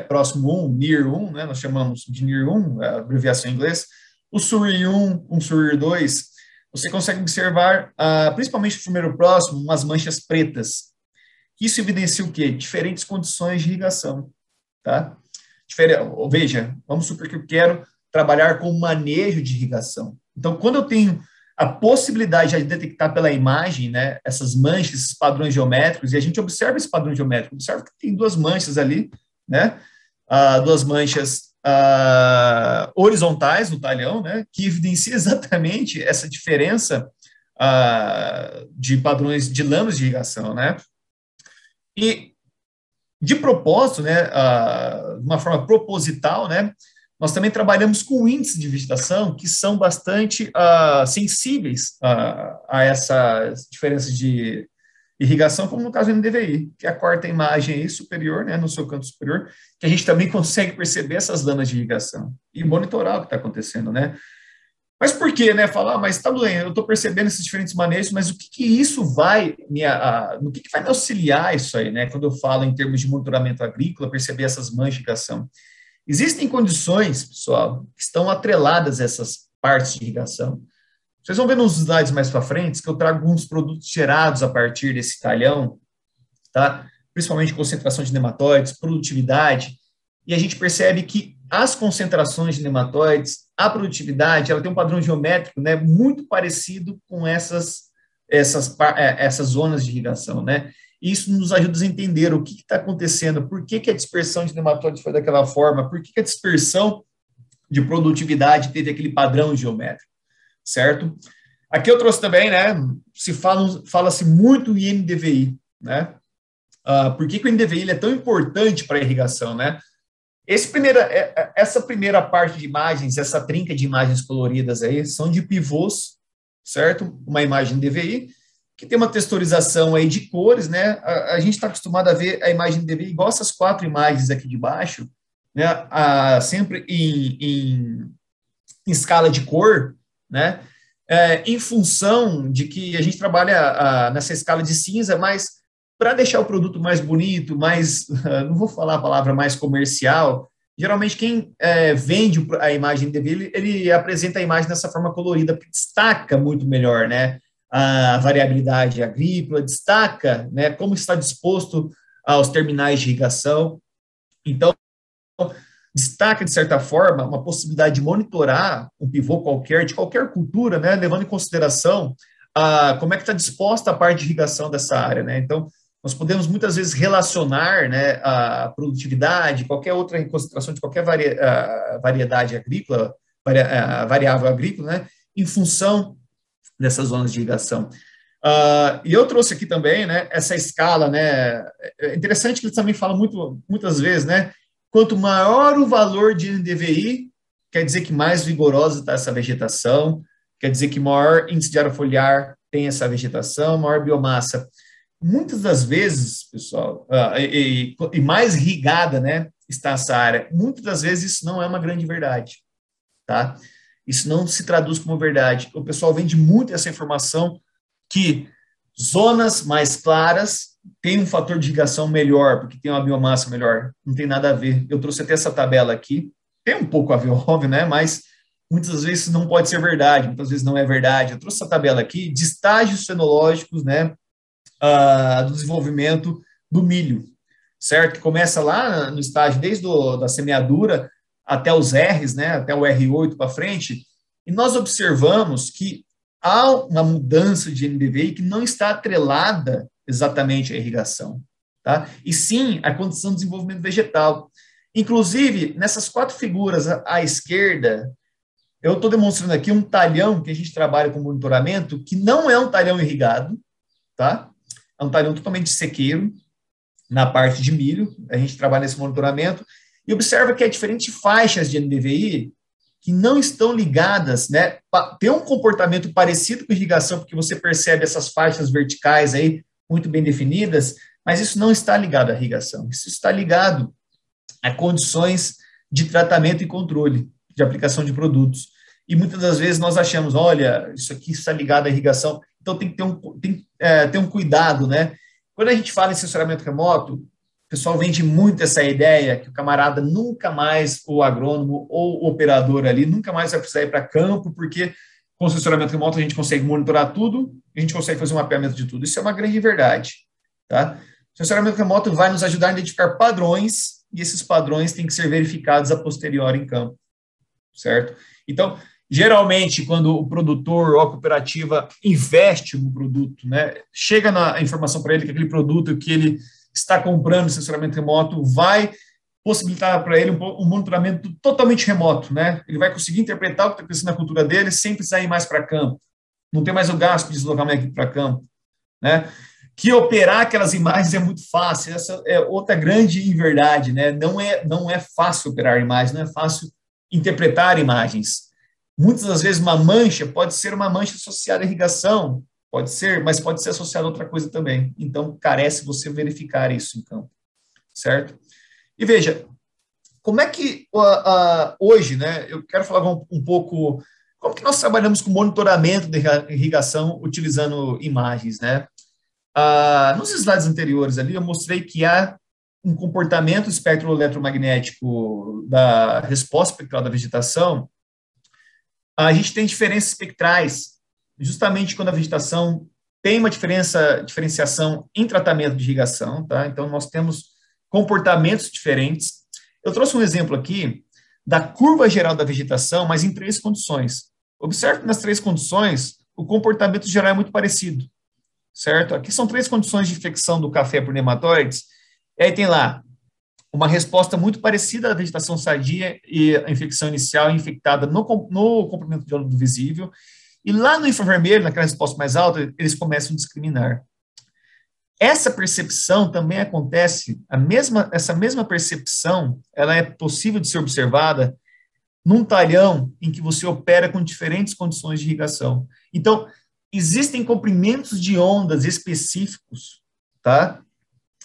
próximo 1, NIR 1, né, nós chamamos de NIR 1, a abreviação em inglês, o SURIR 1, um SURIR 2, você consegue observar, principalmente no primeiro próximo, umas manchas pretas. Isso evidencia o quê? Diferentes condições de irrigação, tá? Veja, vamos supor que eu quero trabalhar com manejo de irrigação. Então, quando eu tenho a possibilidade de detectar pela imagem, né, essas manchas, esses padrões geométricos, e a gente observa esse padrão geométrico, observa que tem duas manchas ali, né, duas manchas horizontais no talhão, né, que evidencia exatamente essa diferença de padrões de lâminas de irrigação, né, e de propósito, né, de uma forma proposital, né, nós também trabalhamos com índices de vegetação que são bastante sensíveis a essas diferenças de irrigação, como no caso do NDVI, que é a quarta imagem aí superior, né, no seu canto superior, que a gente também consegue perceber essas lâminas de irrigação e monitorar o que está acontecendo, né. Mas por quê, né? Falar, mas tá doendo, eu estou percebendo esses diferentes manejos, mas o que isso vai no que vai me auxiliar isso aí, né? Quando eu falo em termos de monitoramento agrícola, perceber essas manchas de irrigação. Existem condições, pessoal, que estão atreladas a essas partes de irrigação. Vocês vão ver nos slides mais para frente que eu trago alguns produtos gerados a partir desse talhão, tá? Principalmente concentração de nematóides, produtividade, e a gente percebe que as concentrações de nematóides, a produtividade, ela tem um padrão geométrico, né, muito parecido com essas zonas de irrigação, né? E isso nos ajuda a entender o que está acontecendo, por que a dispersão de nematóides foi daquela forma, por que a dispersão de produtividade teve aquele padrão geométrico, certo? Aqui eu trouxe também, né, fala-se muito em NDVI, né? Por que o NDVI ele é tão importante para a irrigação, né? Essa primeira parte de imagens, essa trinca de imagens coloridas aí, são de pivôs, certo? Uma imagem DVI, que tem uma texturização aí de cores, né? A gente está acostumado a ver a imagem DVI igual essas 4 imagens aqui de baixo, né? Sempre em escala de cor, né? Em função de que a gente trabalha nessa escala de cinza, mas para deixar o produto mais bonito, mais, não vou falar a palavra mais comercial, geralmente quem vende a imagem dele, ele apresenta a imagem dessa forma colorida, porque destaca muito melhor, né, a variabilidade agrícola, destaca, né, como está disposto aos terminais de irrigação. Então, destaca, de certa forma, uma possibilidade de monitorar um pivô qualquer, de qualquer cultura, né, levando em consideração como é que está disposta a parte de irrigação dessa área, né. Então, nós podemos muitas vezes relacionar, né, a produtividade, qualquer outra em concentração de qualquer variedade agrícola, variável agrícola, né, em função dessas zonas de irrigação. E eu trouxe aqui também, né, essa escala, né, é interessante que eles também falam muitas vezes, né, quanto maior o valor de NDVI, quer dizer que mais vigorosa está essa vegetação, quer dizer que maior índice de área foliar tem essa vegetação, maior biomassa. Muitas das vezes, pessoal, e mais irrigada, né, está essa área, muitas das vezes isso não é uma grande verdade, tá? Isso não se traduz como verdade. O pessoal vende muito essa informação que zonas mais claras têm um fator de irrigação melhor, porque tem uma biomassa melhor. Não tem nada a ver. Eu trouxe até essa tabela aqui, tem um pouco a ver, óbvio, né, mas muitas vezes não pode ser verdade, muitas vezes não é verdade. Eu trouxe essa tabela aqui de estágios fenológicos, né, do desenvolvimento do milho, certo? Que começa lá no estágio desde da semeadura até os R's, né, até o R8 para frente, e nós observamos que há uma mudança de NDVI que não está atrelada exatamente à irrigação, tá? E sim à condição de desenvolvimento vegetal. Inclusive, nessas 4 figuras à esquerda, eu estou demonstrando aqui um talhão que a gente trabalha com monitoramento, que não é um talhão irrigado, tá? É um talhão totalmente sequeiro, na parte de milho, a gente trabalha nesse monitoramento, e observa que há diferentes faixas de NDVI que não estão ligadas, né, tem um comportamento parecido com irrigação, porque você percebe essas faixas verticais aí, muito bem definidas, mas isso não está ligado à irrigação, isso está ligado a condições de tratamento e controle, de aplicação de produtos. e muitas das vezes nós achamos, olha, isso aqui está ligado à irrigação, então tem que ter um cuidado, né? Quando a gente fala em sensoramento remoto, o pessoal vende muito essa ideia que o camarada nunca mais, o agrônomo ou o operador ali, nunca mais vai precisar ir para campo, porque com o sensoramento remoto a gente consegue monitorar tudo, a gente consegue fazer um mapeamento de tudo. Isso é uma grande verdade, tá? O sensoramento remoto vai nos ajudar a identificar padrões, e esses padrões têm que ser verificados a posteriori em campo, certo? Então, geralmente, quando o produtor ou a cooperativa investe no produto, né, chega a informação para ele que aquele produto que ele está comprando, sensoramento remoto, vai possibilitar para ele um monitoramento totalmente remoto, né? Ele vai conseguir interpretar o que está acontecendo na cultura dele sem precisar ir mais para campo. Não tem mais o gasto de deslocamento para campo, né? Que operar aquelas imagens é muito fácil. Essa é outra grande inverdade, né? Não é fácil operar imagens, não é fácil interpretar imagens. Muitas das vezes uma mancha pode ser uma mancha associada à irrigação, pode ser, mas pode ser associada a outra coisa também. Então, carece você verificar isso em campo, certo? E veja, como é que hoje, né, eu quero falar um pouco, como que nós trabalhamos com monitoramento de irrigação utilizando imagens, né? Nos slides anteriores ali, eu mostrei que há um comportamento espectroeletromagnético da resposta espectral da vegetação. A gente tem diferenças espectrais, justamente quando a vegetação tem uma diferenciação em tratamento de irrigação, tá? Então, nós temos comportamentos diferentes. Eu trouxe um exemplo aqui da curva geral da vegetação, mas em 3 condições. Observe que nas 3 condições, o comportamento geral é muito parecido, certo? Aqui são 3 condições de infecção do café por nematóides, e aí tem lá uma resposta muito parecida à vegetação sadia e a infecção inicial infectada no comprimento de ônibus visível, e lá no infravermelho, naquela resposta mais alta, eles começam a discriminar. Essa percepção também acontece, essa mesma percepção, ela é possível de ser observada num talhão em que você opera com diferentes condições de irrigação. Então, existem comprimentos de ondas específicos, tá?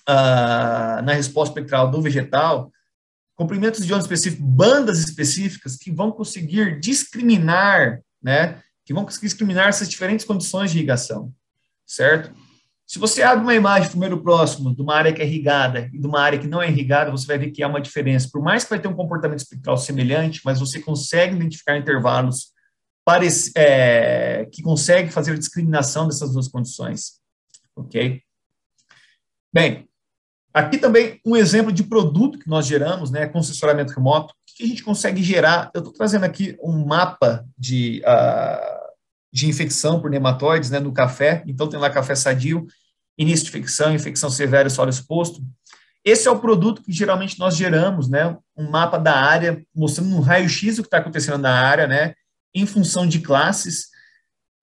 Na resposta espectral do vegetal, comprimentos de ondas específicos, bandas específicas que vão conseguir discriminar, né? Que vão conseguir discriminar essas diferentes condições de irrigação, certo? Se você abre uma imagem primeiro próximo de uma área que é irrigada e de uma área que não é irrigada, você vai ver que há uma diferença. Por mais que vai ter um comportamento espectral semelhante, mas você consegue identificar intervalos que conseguem fazer a discriminação dessas 2 condições, ok? Bem, aqui também um exemplo de produto que nós geramos, né, com sensoramento remoto. O que a gente consegue gerar? Eu estou trazendo aqui um mapa de infecção por nematóides, né, no café. Então, tem lá café sadio, início de infecção severa e solo exposto. Esse é o produto que geralmente nós geramos, né, um mapa da área, mostrando um raio-x o que está acontecendo na área, né, em função de classes.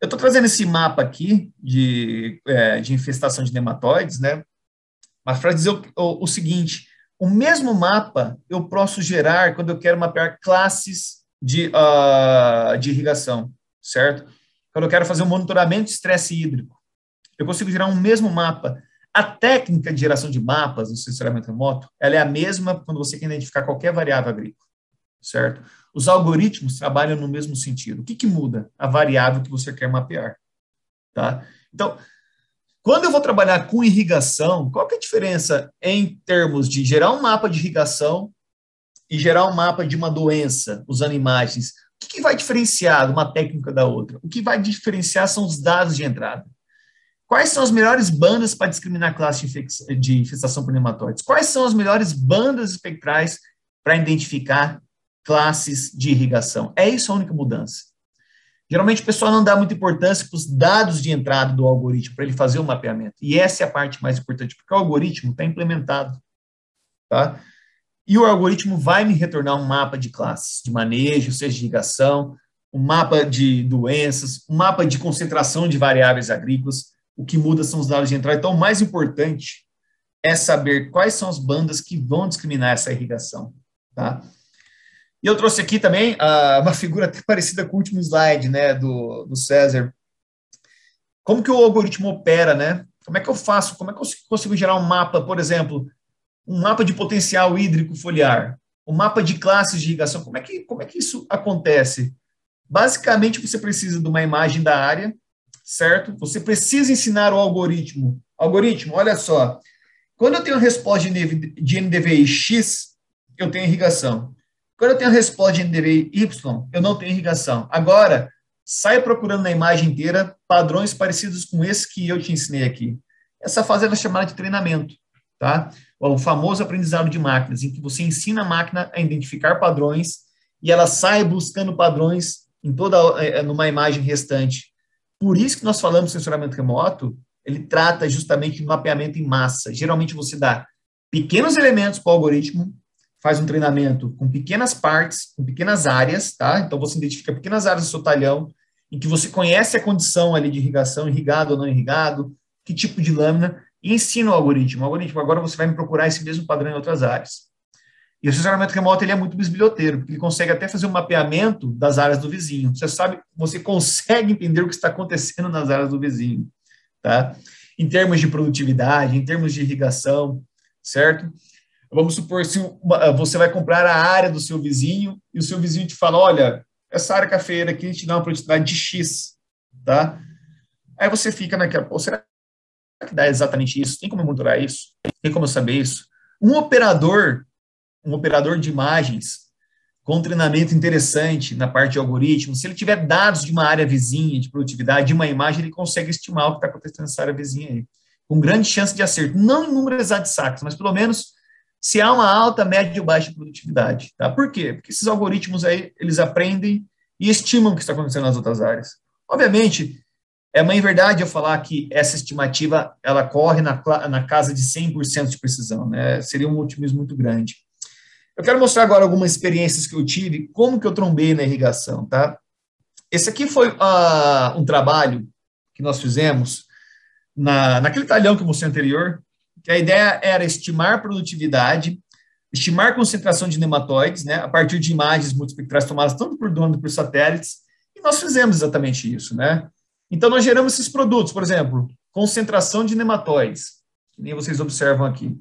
Eu estou trazendo esse mapa aqui de infestação de nematóides, né, mas para dizer o seguinte, o mesmo mapa eu posso gerar quando eu quero mapear classes de irrigação, certo? Quando eu quero fazer um monitoramento de estresse hídrico, eu consigo gerar um mesmo mapa. A técnica de geração de mapas no sensoramento remoto, ela é a mesma quando você quer identificar qualquer variável agrícola, certo? Os algoritmos trabalham no mesmo sentido. O que muda? A variável que você quer mapear, tá? Então, quando eu vou trabalhar com irrigação, qual que é a diferença em termos de gerar um mapa de irrigação e gerar um mapa de uma doença usando imagens? O que vai diferenciar uma técnica da outra? O que vai diferenciar são os dados de entrada. Quais são as melhores bandas para discriminar a classe de infestação por nematóides? Quais são as melhores bandas espectrais para identificar classes de irrigação? É isso a única mudança. Geralmente o pessoal não dá muita importância para os dados de entrada do algoritmo, para ele fazer o mapeamento. E essa é a parte mais importante, porque o algoritmo está implementado, tá? E o algoritmo vai me retornar um mapa de classes, de manejo, seja de irrigação, um mapa de doenças, um mapa de concentração de variáveis agrícolas. O que muda são os dados de entrada. Então, o mais importante é saber quais são as bandas que vão discriminar essa irrigação, tá? E eu trouxe aqui também uma figura até parecida com o último slide, né, do César. Como que o algoritmo opera, né? Como é que eu faço? Como é que eu consigo gerar um mapa, por exemplo, um mapa de potencial hídrico foliar, um mapa de classes de irrigação? Como é que isso acontece? Basicamente, você precisa de uma imagem da área, certo? Você precisa ensinar o algoritmo. Algoritmo, olha só, quando eu tenho resposta de NDVI X, eu tenho irrigação. Quando eu tenho resposta de NDVI Y, eu não tenho irrigação. Agora, sai procurando na imagem inteira padrões parecidos com esse que eu te ensinei aqui. Essa fase é chamada de treinamento, tá? O famoso aprendizado de máquinas, em que você ensina a máquina a identificar padrões e ela sai buscando padrões numa imagem restante. Por isso que nós falamos sensoramento remoto, ele trata justamente de mapeamento em massa. Geralmente você dá pequenos elementos para o algoritmo, faz um treinamento com pequenas partes, com pequenas áreas, tá? Então você identifica pequenas áreas do seu talhão, em que você conhece a condição ali de irrigação, irrigado ou não irrigado, que tipo de lâmina, e ensina o algoritmo. O algoritmo, agora você vai me procurar esse mesmo padrão em outras áreas. E o sensoramento remoto, ele é muito bisbilhoteiro, porque ele consegue até fazer um mapeamento das áreas do vizinho. Você consegue entender o que está acontecendo nas áreas do vizinho, tá? Em termos de produtividade, em termos de irrigação, certo? Vamos supor, se você vai comprar a área do seu vizinho e o seu vizinho te fala, olha, essa área cafeeira aqui te dá uma produtividade de X, tá? Aí você fica naquela, pô, será que dá exatamente isso? Tem como eu monitorar isso? Tem como eu saber isso? Um operador de imagens com um treinamento interessante na parte de algoritmo, se ele tiver dados de uma área vizinha, de produtividade, de uma imagem, ele consegue estimar o que está acontecendo nessa área vizinha aí, com grande chance de acerto. Não em número exato de sacos, mas pelo menos se há uma alta, média ou baixa produtividade. Tá? Por quê? Porque esses algoritmos aí, eles aprendem e estimam o que está acontecendo nas outras áreas. Obviamente, é uma inverdade eu falar que essa estimativa, ela corre na casa de 100% de precisão, né? Seria um otimismo muito grande. Eu quero mostrar agora algumas experiências que eu tive, como que eu trombei na irrigação, tá? Esse aqui foi um trabalho que nós fizemos naquele talhão que eu mostrei anterior, que a ideia era estimar produtividade, estimar concentração de nematóides, né, a partir de imagens multispectrais tomadas tanto por drone quanto por satélites, e nós fizemos exatamente isso, né? Então, nós geramos esses produtos, por exemplo, concentração de nematóides, que nem vocês observam aqui.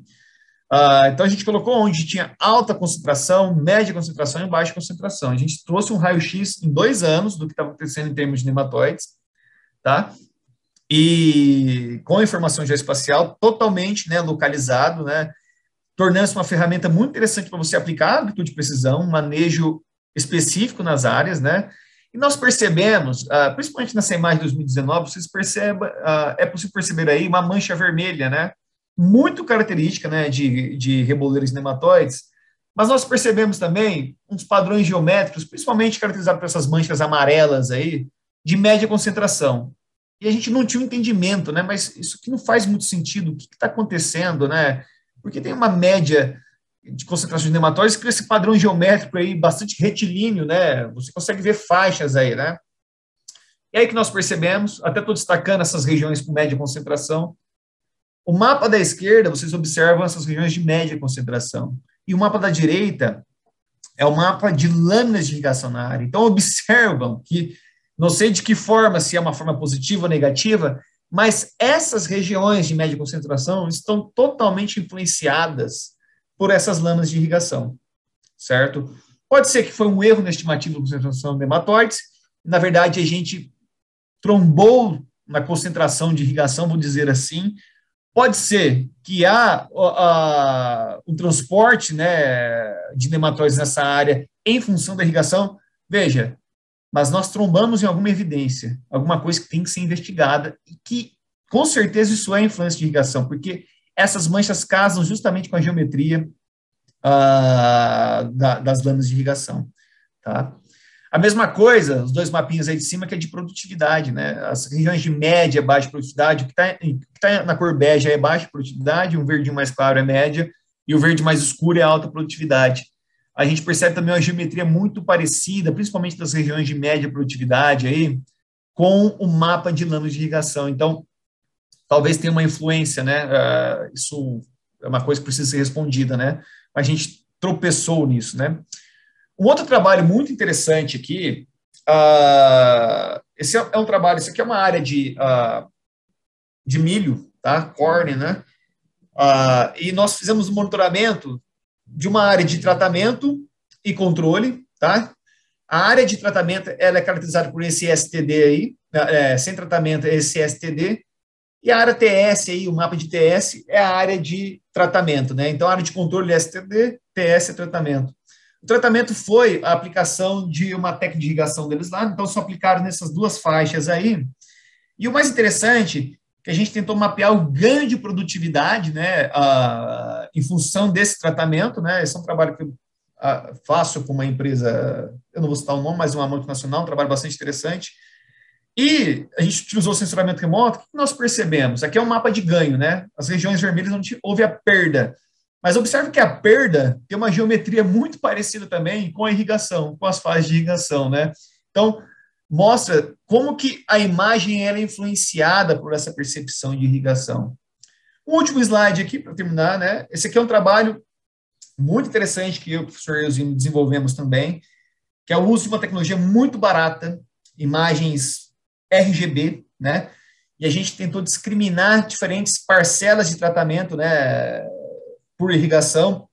Então, a gente colocou onde tinha alta concentração, média concentração e baixa concentração. A gente trouxe um raio-x em 2 anos do que estava acontecendo em termos de nematóides, tá? E com informação geoespacial totalmente, né, localizado, né, tornando-se uma ferramenta muito interessante para você aplicar a amplitude de precisão, um manejo específico nas áreas, né, e nós percebemos, principalmente nessa imagem de 2019, vocês percebem, é possível perceber aí uma mancha vermelha, né, muito característica, né, de reboleiros nematóides, mas nós percebemos também uns padrões geométricos, principalmente caracterizados por essas manchas amarelas aí, de média concentração. E a gente não tinha um entendimento, né? Mas isso aqui não faz muito sentido. O que está acontecendo, né? Porque tem uma média de concentração de nematóides que esse padrão geométrico aí, bastante retilíneo, né? Você consegue ver faixas aí, né? E aí que nós percebemos, até estou destacando essas regiões com média concentração. O mapa da esquerda, vocês observam essas regiões de média concentração. E o mapa da direita é o mapa de lâminas de irrigação na área. Então, observam que não sei de que forma, se é uma forma positiva ou negativa, mas essas regiões de média concentração estão totalmente influenciadas por essas lâminas de irrigação, certo? Pode ser que foi um erro na estimativa de concentração de nematóides, na verdade a gente trombou na concentração de irrigação, vou dizer assim. Pode ser que há um transporte, né, de nematóides nessa área em função da irrigação. Veja, mas nós trombamos em alguma evidência, alguma coisa que tem que ser investigada, e que, com certeza, isso é influência de irrigação, porque essas manchas casam justamente com a geometria das lâminas de irrigação, tá? A mesma coisa, os 2 mapinhas aí de cima, que é de produtividade, né? As regiões de média, baixa produtividade, o que tá na cor bege é baixa produtividade, o verdinho mais claro é média, e o verde mais escuro é alta produtividade. A gente percebe também uma geometria muito parecida, principalmente das regiões de média produtividade aí, com o mapa de lâminas de irrigação. Então, talvez tenha uma influência, né? Isso é uma coisa que precisa ser respondida, né? A gente tropeçou nisso, né? Um outro trabalho muito interessante aqui, esse é um trabalho, isso aqui é uma área de milho, tá? Corn, né? E nós fizemos um monitoramento de uma área de tratamento e controle, tá? A área de tratamento ela é caracterizada por esse STD aí, sem tratamento é esse STD, e a área TS aí, o mapa de TS, é a área de tratamento, né? Então, a área de controle é STD, TS é tratamento. O tratamento foi a aplicação de uma técnica de irrigação deles lá, então só aplicaram nessas duas faixas aí. E o mais interessante que a gente tentou mapear o ganho de produtividade, né, em função desse tratamento, né? Esse é um trabalho que eu faço com uma empresa, eu não vou citar o nome, mas uma multinacional, um trabalho bastante interessante. E a gente utilizou o sensoramento remoto. O que nós percebemos? Aqui é um mapa de ganho, né? As regiões vermelhas onde houve a perda. Mas observe que a perda tem uma geometria muito parecida também com a irrigação, com as fases de irrigação, né? Então, mostra como que a imagem ela é influenciada por essa percepção de irrigação. O último slide aqui, para terminar, né? Esse aqui é um trabalho muito interessante que eu e o professor Eusino desenvolvemos também, que é o uso de uma tecnologia muito barata, imagens RGB, né? E a gente tentou discriminar diferentes parcelas de tratamento, né, por irrigação.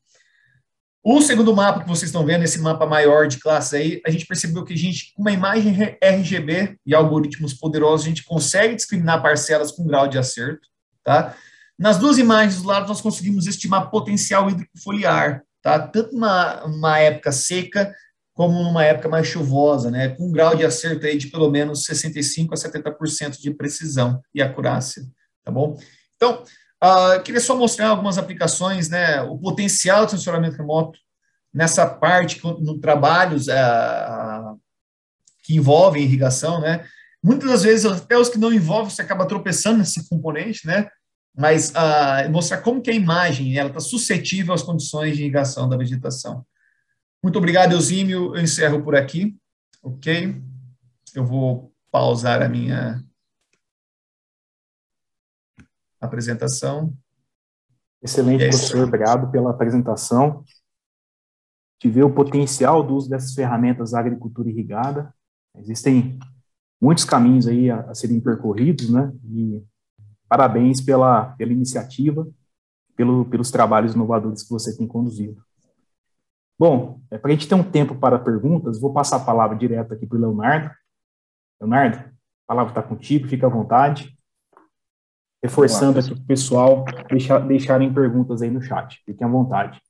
O segundo mapa que vocês estão vendo, esse mapa maior de classe aí, a gente percebeu que a gente, com uma imagem RGB e algoritmos poderosos, a gente consegue discriminar parcelas com grau de acerto, tá? Nas duas imagens do lado, nós conseguimos estimar potencial hídrico foliar, tá? Tanto numa época seca, como numa época mais chuvosa, né? Com um grau de acerto aí de pelo menos 65% a 70% de precisão e acurácia, tá bom? Então, queria só mostrar algumas aplicações, né? O potencial do sensoramento remoto nessa parte, no trabalhos que envolvem irrigação, né? Muitas das vezes, até os que não envolvem, você acaba tropeçando nesse componente, né? Mas mostrar como que a imagem ela está suscetível às condições de irrigação da vegetação. Muito obrigado, Eusímio. Eu encerro por aqui, ok? Eu vou pausar a minha apresentação. Excelente, professor. Obrigado pela apresentação. De ver o potencial do uso dessas ferramentas da agricultura irrigada. Existem muitos caminhos aí a serem percorridos, né? E parabéns pela iniciativa, pelos trabalhos inovadores que você tem conduzido. Bom, para a gente ter um tempo para perguntas, vou passar a palavra direto aqui para o Leonardo. Leonardo, a palavra está contigo, fica à vontade. Reforçando aqui para o pessoal deixarem perguntas aí no chat. Fiquem à vontade.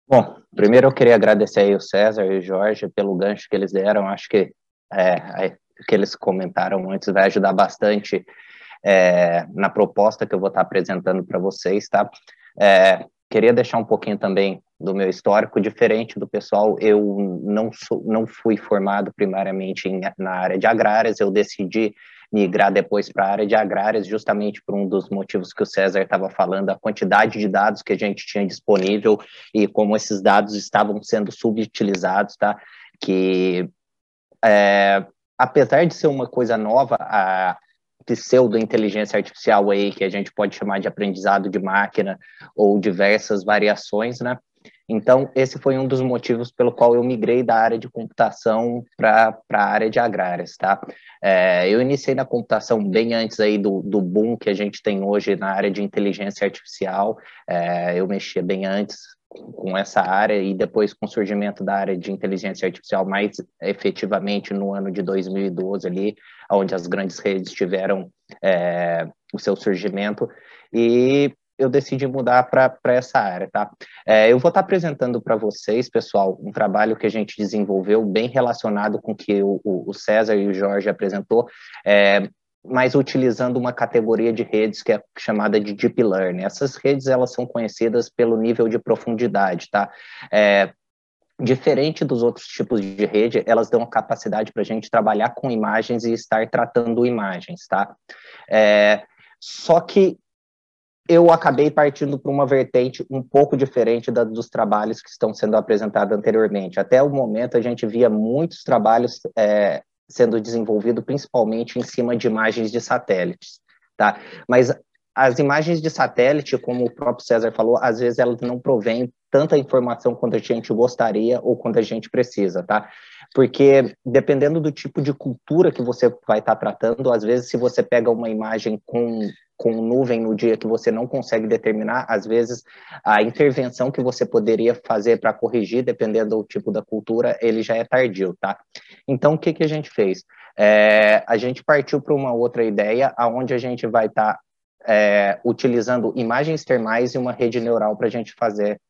Bom, primeiro eu queria agradecer aí o César e o Jorge pelo gancho que eles deram. Acho que o que eles comentaram antes vai ajudar bastante na proposta que eu vou estar apresentando para vocês, tá? Queria deixar um pouquinho também do meu histórico, diferente do pessoal. Eu não fui formado primariamente na área de agrárias, eu decidi migrar depois para a área de agrárias, justamente por um dos motivos que o César estava falando, a quantidade de dados que a gente tinha disponível e como esses dados estavam sendo subutilizados, tá? Que, apesar de ser uma coisa nova, a pseudo-inteligência artificial aí, que a gente pode chamar de aprendizado de máquina ou diversas variações, né? Então, esse foi um dos motivos pelo qual eu migrei da área de computação para a área de agrárias, tá? Eu iniciei na computação bem antes aí do boom que a gente tem hoje na área de inteligência artificial. Eu mexia bem antes com essa área e depois com o surgimento da área de inteligência artificial mais efetivamente no ano de 2012 ali, onde as grandes redes tiveram o seu surgimento, e eu decidi mudar para essa área, tá? Eu vou estar apresentando para vocês, pessoal, um trabalho que a gente desenvolveu bem relacionado com o que o César e o Jorge apresentou, mas utilizando uma categoria de redes que é chamada de Deep Learning. Essas redes, elas são conhecidas pelo nível de profundidade, tá? Diferente dos outros tipos de rede, elas dão a capacidade para a gente trabalhar com imagens e estar tratando imagens, tá? Só que eu acabei partindo para uma vertente um pouco diferente dos trabalhos que estão sendo apresentados anteriormente. Até o momento, a gente via muitos trabalhos sendo desenvolvidos, principalmente em cima de imagens de satélites, tá? Mas as imagens de satélite, como o próprio César falou, às vezes elas não provêm tanta informação quanto a gente gostaria ou quanto a gente precisa, tá? Porque dependendo do tipo de cultura que você vai estar tratando, às vezes se você pega uma imagem com com nuvem no dia que você não consegue determinar, às vezes a intervenção que você poderia fazer para corrigir, dependendo do tipo da cultura, ele já é tardio, tá? Então, o que a gente fez? A gente partiu para uma outra ideia, onde a gente vai estar utilizando imagens termais e uma rede neural para a gente fazer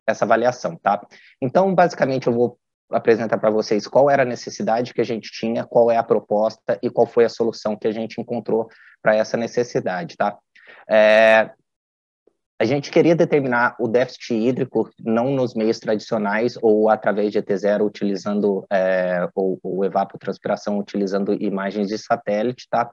essa avaliação, tá? Então, basicamente, eu vou apresentar para vocês qual era a necessidade que a gente tinha, qual é a proposta e qual foi a solução que a gente encontrou para essa necessidade, tá? A gente queria determinar o déficit hídrico não nos meios tradicionais ou através de ET0 utilizando ou evapotranspiração utilizando imagens de satélite, tá?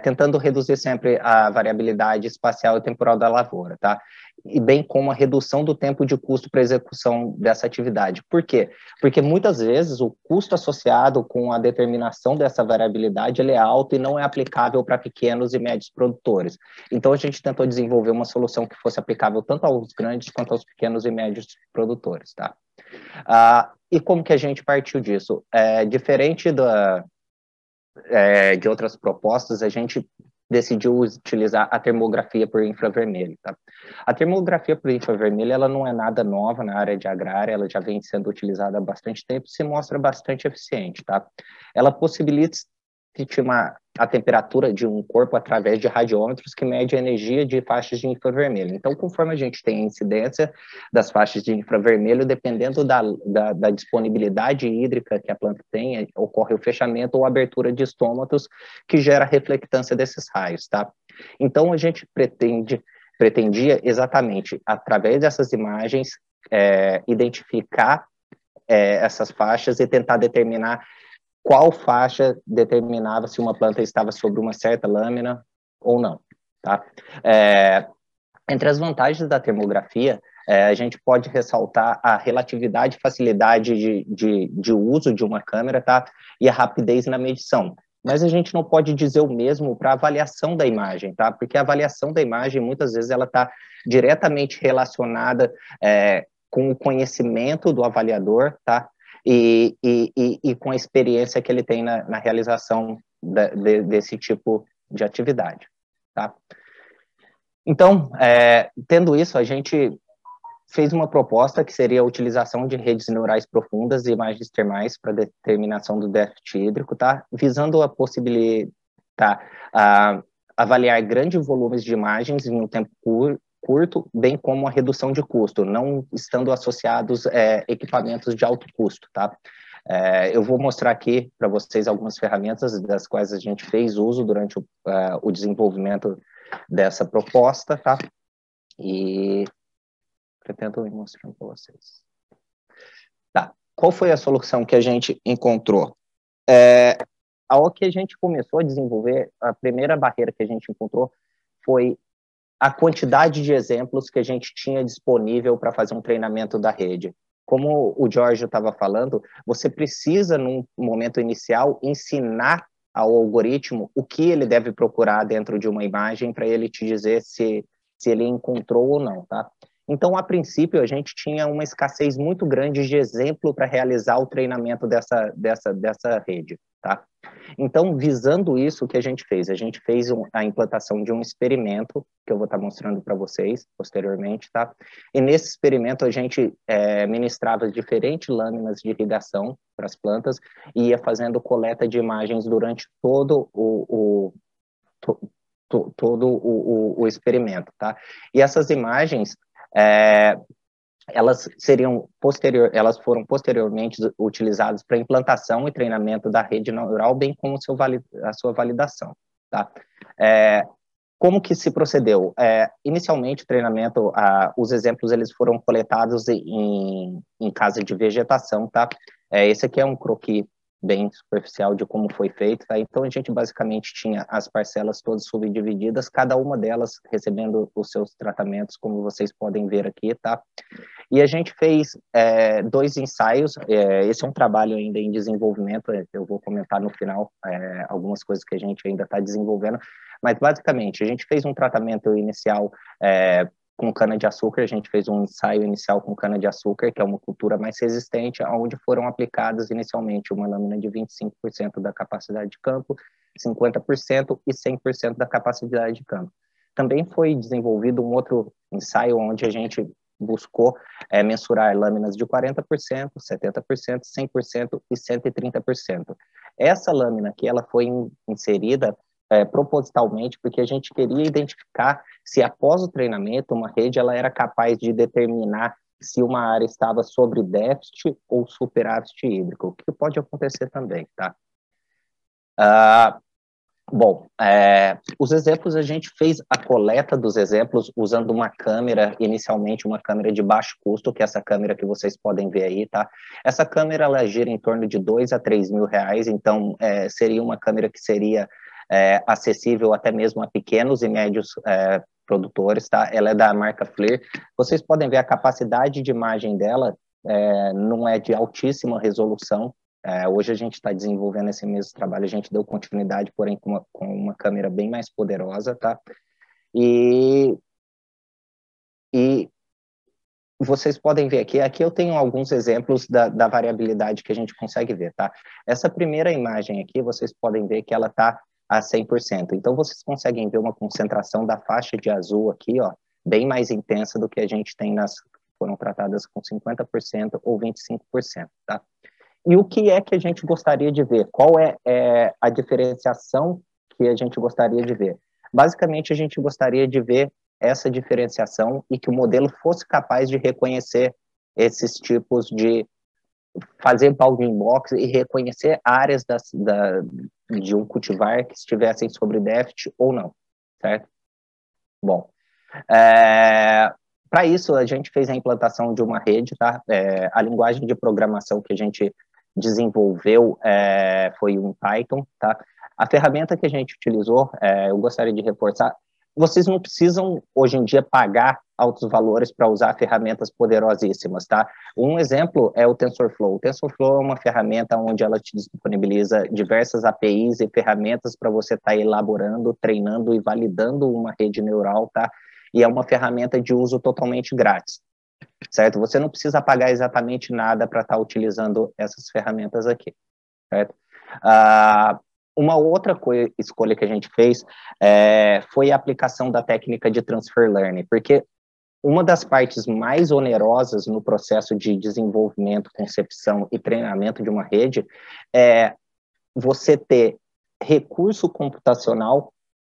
Tentando reduzir sempre a variabilidade espacial e temporal da lavoura, tá? E bem como a redução do tempo de custo para execução dessa atividade. Por quê? Porque muitas vezes o custo associado com a determinação dessa variabilidade ele é alto e não é aplicável para pequenos e médios produtores. Então a gente tentou desenvolver uma solução que fosse aplicável tanto aos grandes quanto aos pequenos e médios produtores, tá? E como que a gente partiu disso? Diferente de outras propostas, a gente decidiu utilizar a termografia por infravermelho, tá? A termografia por infravermelho, ela não é nada nova na área de agrária, ela já vem sendo utilizada há bastante tempo e se mostra bastante eficiente, tá? Ela possibilita estimar a temperatura de um corpo através de radiômetros que mede a energia de faixas de infravermelho. Então, conforme a gente tem a incidência das faixas de infravermelho, dependendo da disponibilidade hídrica que a planta tem, ocorre o fechamento ou abertura de estômatos que gera a reflectância desses raios, tá? Então, a gente pretendia exatamente, através dessas imagens, identificar essas faixas e tentar determinar qual faixa determinava se uma planta estava sobre uma certa lâmina ou não, tá? Entre as vantagens da termografia, a gente pode ressaltar a relatividade e facilidade de uso de uma câmera, tá? E a rapidez na medição. Mas a gente não pode dizer o mesmo para a avaliação da imagem, tá? Porque a avaliação da imagem, muitas vezes, ela está diretamente relacionada com o conhecimento do avaliador, tá? E com a experiência que ele tem na realização desse tipo de atividade, tá? Então, tendo isso, a gente fez uma proposta que seria a utilização de redes neurais profundas e imagens termais para determinação do déficit hídrico, tá? Visando a possibilidade avaliar grandes volumes de imagens em um tempo curto, bem como a redução de custo, não estando associados equipamentos de alto custo, tá? Eu vou mostrar aqui para vocês algumas ferramentas das quais a gente fez uso durante o desenvolvimento dessa proposta, tá? E pretendo ir mostrando para vocês. Tá. Qual foi a solução que a gente encontrou? Ao que a gente começou a desenvolver, a primeira barreira que a gente encontrou foi a quantidade de exemplos que a gente tinha disponível para fazer um treinamento da rede. Como o Jorge estava falando, você precisa, num momento inicial, ensinar ao algoritmo o que ele deve procurar dentro de uma imagem para ele te dizer se ele encontrou ou não, tá? Então, a princípio, a gente tinha uma escassez muito grande de exemplo para realizar o treinamento dessa rede, tá? Então, visando isso, o que a gente fez? A gente fez a implantação de um experimento, que eu vou estar mostrando para vocês posteriormente, tá? E nesse experimento, a gente ministrava diferentes lâminas de irrigação para as plantas e ia fazendo coleta de imagens durante todo o experimento, tá? E essas imagens, elas foram posteriormente utilizadas para implantação e treinamento da rede neural, bem como a sua validação, tá? Como que se procedeu? Inicialmente, o treinamento, os exemplos eles foram coletados em casa de vegetação, tá? Esse aqui é um croquis bem superficial de como foi feito, tá? Então, a gente basicamente tinha as parcelas todas subdivididas, cada uma delas recebendo os seus tratamentos, como vocês podem ver aqui, tá? E a gente fez 2 ensaios, esse é um trabalho ainda em desenvolvimento, eu vou comentar no final algumas coisas que a gente ainda está desenvolvendo, mas basicamente a gente fez um tratamento inicial com cana-de-açúcar, a gente fez um ensaio inicial com cana-de-açúcar, que é uma cultura mais resistente, onde foram aplicadas inicialmente uma lâmina de 25% da capacidade de campo, 50% e 100% da capacidade de câmbio. Também foi desenvolvido um outro ensaio onde a gente buscou mensurar lâminas de 40%, 70%, 100% e 130%. Essa lâmina aqui, ela foi inserida propositalmente porque a gente queria identificar se após o treinamento uma rede ela era capaz de determinar se uma área estava sobre déficit ou superávit hídrico, o que pode acontecer também, tá? Bom, os exemplos, a gente fez a coleta dos exemplos usando uma câmera, inicialmente uma câmera de baixo custo, que é essa câmera que vocês podem ver aí, tá? Essa câmera, ela gira em torno de 2 a 3 mil reais, então seria uma câmera que seria acessível até mesmo a pequenos e médios produtores, tá? Ela é da marca FLIR. Vocês podem ver a capacidade de imagem dela, não é de altíssima resolução. Hoje a gente está desenvolvendo esse mesmo trabalho, a gente deu continuidade, porém com uma câmera bem mais poderosa, tá? E vocês podem ver aqui eu tenho alguns exemplos da variabilidade que a gente consegue ver, tá? Essa primeira imagem aqui, vocês podem ver que ela está a 100%. Então, vocês conseguem ver uma concentração da faixa de azul aqui, ó, bem mais intensa do que a gente tem nas que foram tratadas com 50% ou 25%, tá? E o que é que a gente gostaria de ver? Qual é a diferenciação que a gente gostaria de ver? Basicamente, a gente gostaria de ver essa diferenciação e que o modelo fosse capaz de reconhecer esses tipos de fazer bounding box e reconhecer áreas de um cultivar que estivessem sobre déficit ou não, certo? Bom, para isso, a gente fez a implantação de uma rede, tá? A linguagem de programação que a gente desenvolveu foi um Python, tá? A ferramenta que a gente utilizou, eu gostaria de reforçar, vocês não precisam, hoje em dia, pagar altos valores para usar ferramentas poderosíssimas, tá? Um exemplo é o TensorFlow. O TensorFlow é uma ferramenta onde ela te disponibiliza diversas APIs e ferramentas para você estar elaborando, treinando e validando uma rede neural, tá? E é uma ferramenta de uso totalmente grátis, certo? Você não precisa pagar exatamente nada para estar utilizando essas ferramentas aqui, certo? Uma outra escolha que a gente fez foi a aplicação da técnica de Transfer Learning, porque uma das partes mais onerosas no processo de desenvolvimento, concepção e treinamento de uma rede é você ter recurso computacional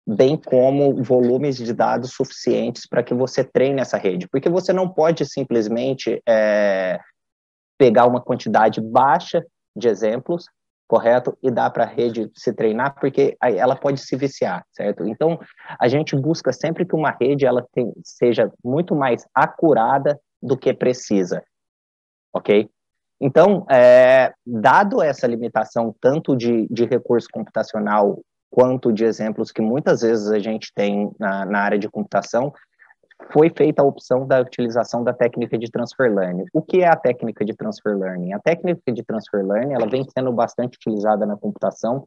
bem como volumes de dados suficientes para que você treine essa rede, porque você não pode simplesmente pegar uma quantidade baixa de exemplos, correto? E dar para a rede se treinar, porque ela pode se viciar, certo? Então, a gente busca sempre que uma rede seja muito mais acurada do que precisa, ok? Então, dado essa limitação tanto de recurso computacional quanto de exemplos que muitas vezes a gente tem na área de computação, foi feita a opção da utilização da técnica de Transfer Learning. O que é a técnica de Transfer Learning? A técnica de Transfer Learning, ela vem sendo bastante utilizada na computação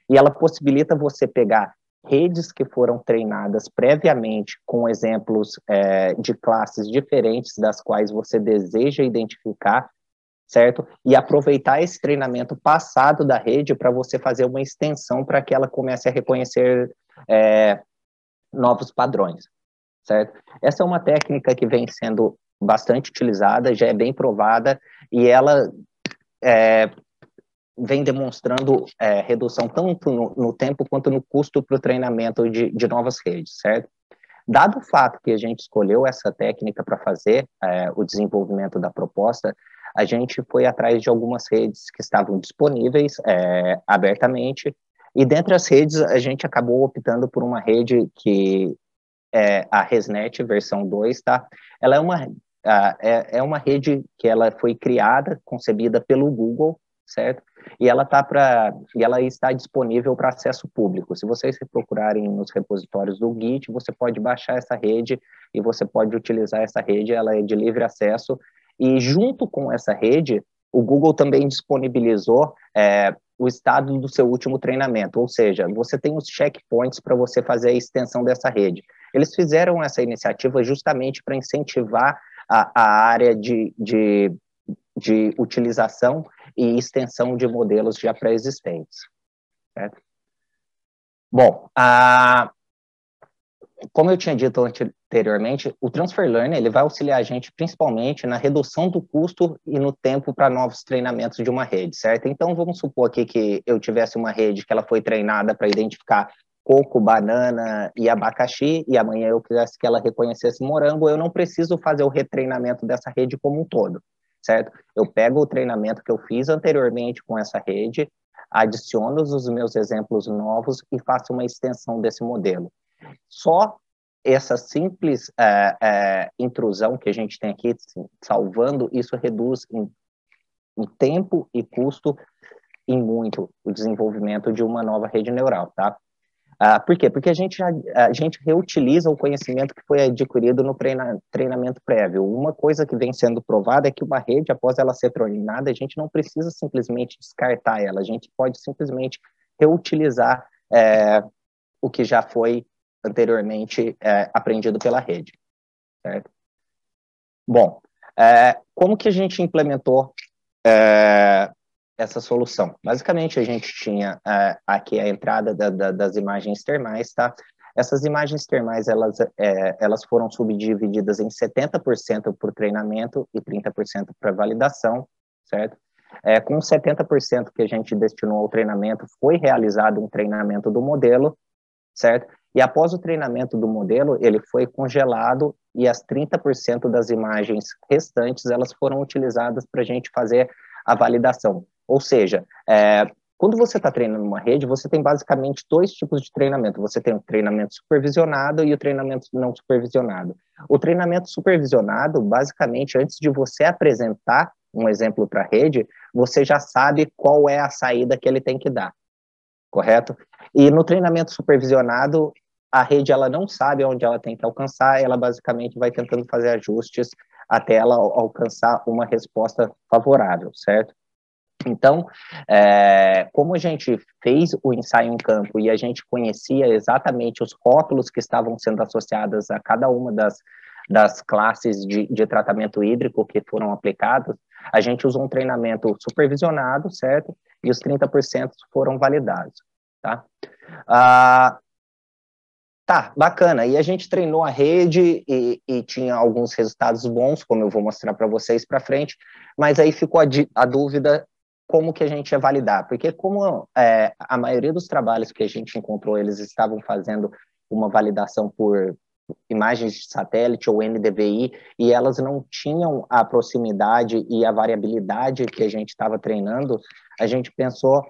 e ela possibilita você pegar redes que foram treinadas previamente com exemplos de classes diferentes das quais você deseja identificar, certo? E aproveitar esse treinamento passado da rede para você fazer uma extensão para que ela comece a reconhecer novos padrões, certo? Essa é uma técnica que vem sendo bastante utilizada, já é bem provada, e ela vem demonstrando redução tanto no tempo quanto no custo para o treinamento de novas redes, certo? Dado o fato que a gente escolheu essa técnica para fazer o desenvolvimento da proposta, a gente foi atrás de algumas redes que estavam disponíveis abertamente, e dentre as redes a gente acabou optando por uma rede que a ResNet versão 2, tá? Ela é uma rede que ela foi criada, concebida pelo Google, certo? E ela está disponível para acesso público. Se vocês procurarem nos repositórios do Git, você pode baixar essa rede e você pode utilizar essa rede, ela é de livre acesso. E junto com essa rede, o Google também disponibilizou o estado do seu último treinamento, ou seja, você tem os checkpoints para você fazer a extensão dessa rede. Eles fizeram essa iniciativa justamente para incentivar a área de utilização e extensão de modelos já pré-existentes, certo? Bom, como eu tinha dito anteriormente, o Transfer Learning ele vai auxiliar a gente principalmente na redução do custo e no tempo para novos treinamentos de uma rede, certo? Então, vamos supor aqui que eu tivesse uma rede que ela foi treinada para identificar coco, banana e abacaxi, e amanhã eu quisesse que ela reconhecesse morango, eu não preciso fazer o retreinamento dessa rede como um todo, certo? Eu pego o treinamento que eu fiz anteriormente com essa rede, adiciono os meus exemplos novos e faço uma extensão desse modelo. Só essa simples intrusão que a gente tem aqui, salvando, isso reduz em tempo e custo em muito o desenvolvimento de uma nova rede neural, tá? Por quê? Porque a gente reutiliza o conhecimento que foi adquirido no treinamento prévio. Uma coisa que vem sendo provada é que uma rede, após ela ser treinada, a gente não precisa simplesmente descartar ela, a gente pode simplesmente reutilizar o que já foi anteriormente aprendido pela rede, certo? Bom, como que a gente implementou essa solução? Basicamente, a gente tinha aqui a entrada das imagens termais, tá? Essas imagens termais, elas foram subdivididas em 70% por treinamento e 30% para validação, certo? Com 70% que a gente destinou ao treinamento, foi realizado um treinamento do modelo, certo? E após o treinamento do modelo, ele foi congelado e as 30% das imagens restantes, elas foram utilizadas para a gente fazer a validação. Ou seja, quando você está treinando uma rede, você tem basicamente dois tipos de treinamento. Você tem o treinamento supervisionado e o treinamento não supervisionado. O treinamento supervisionado, basicamente, antes de você apresentar um exemplo para a rede, você já sabe qual é a saída que ele tem que dar, correto? E no treinamento supervisionado, a rede ela não sabe onde ela tem que alcançar, ela basicamente vai tentando fazer ajustes até ela alcançar uma resposta favorável, certo? Então, como a gente fez o ensaio em campo e a gente conhecia exatamente os rótulos que estavam sendo associados a cada uma das classes de tratamento hídrico que foram aplicados, a gente usou um treinamento supervisionado, certo? E os 30% foram validados, tá? Tá, bacana. E a gente treinou a rede e tinha alguns resultados bons, como eu vou mostrar para vocês para frente, mas aí ficou a dúvida como que a gente ia validar, porque como a maioria dos trabalhos que a gente encontrou, eles estavam fazendo uma validação por imagens de satélite ou NDVI, e elas não tinham a proximidade e a variabilidade que a gente estava treinando, a gente pensou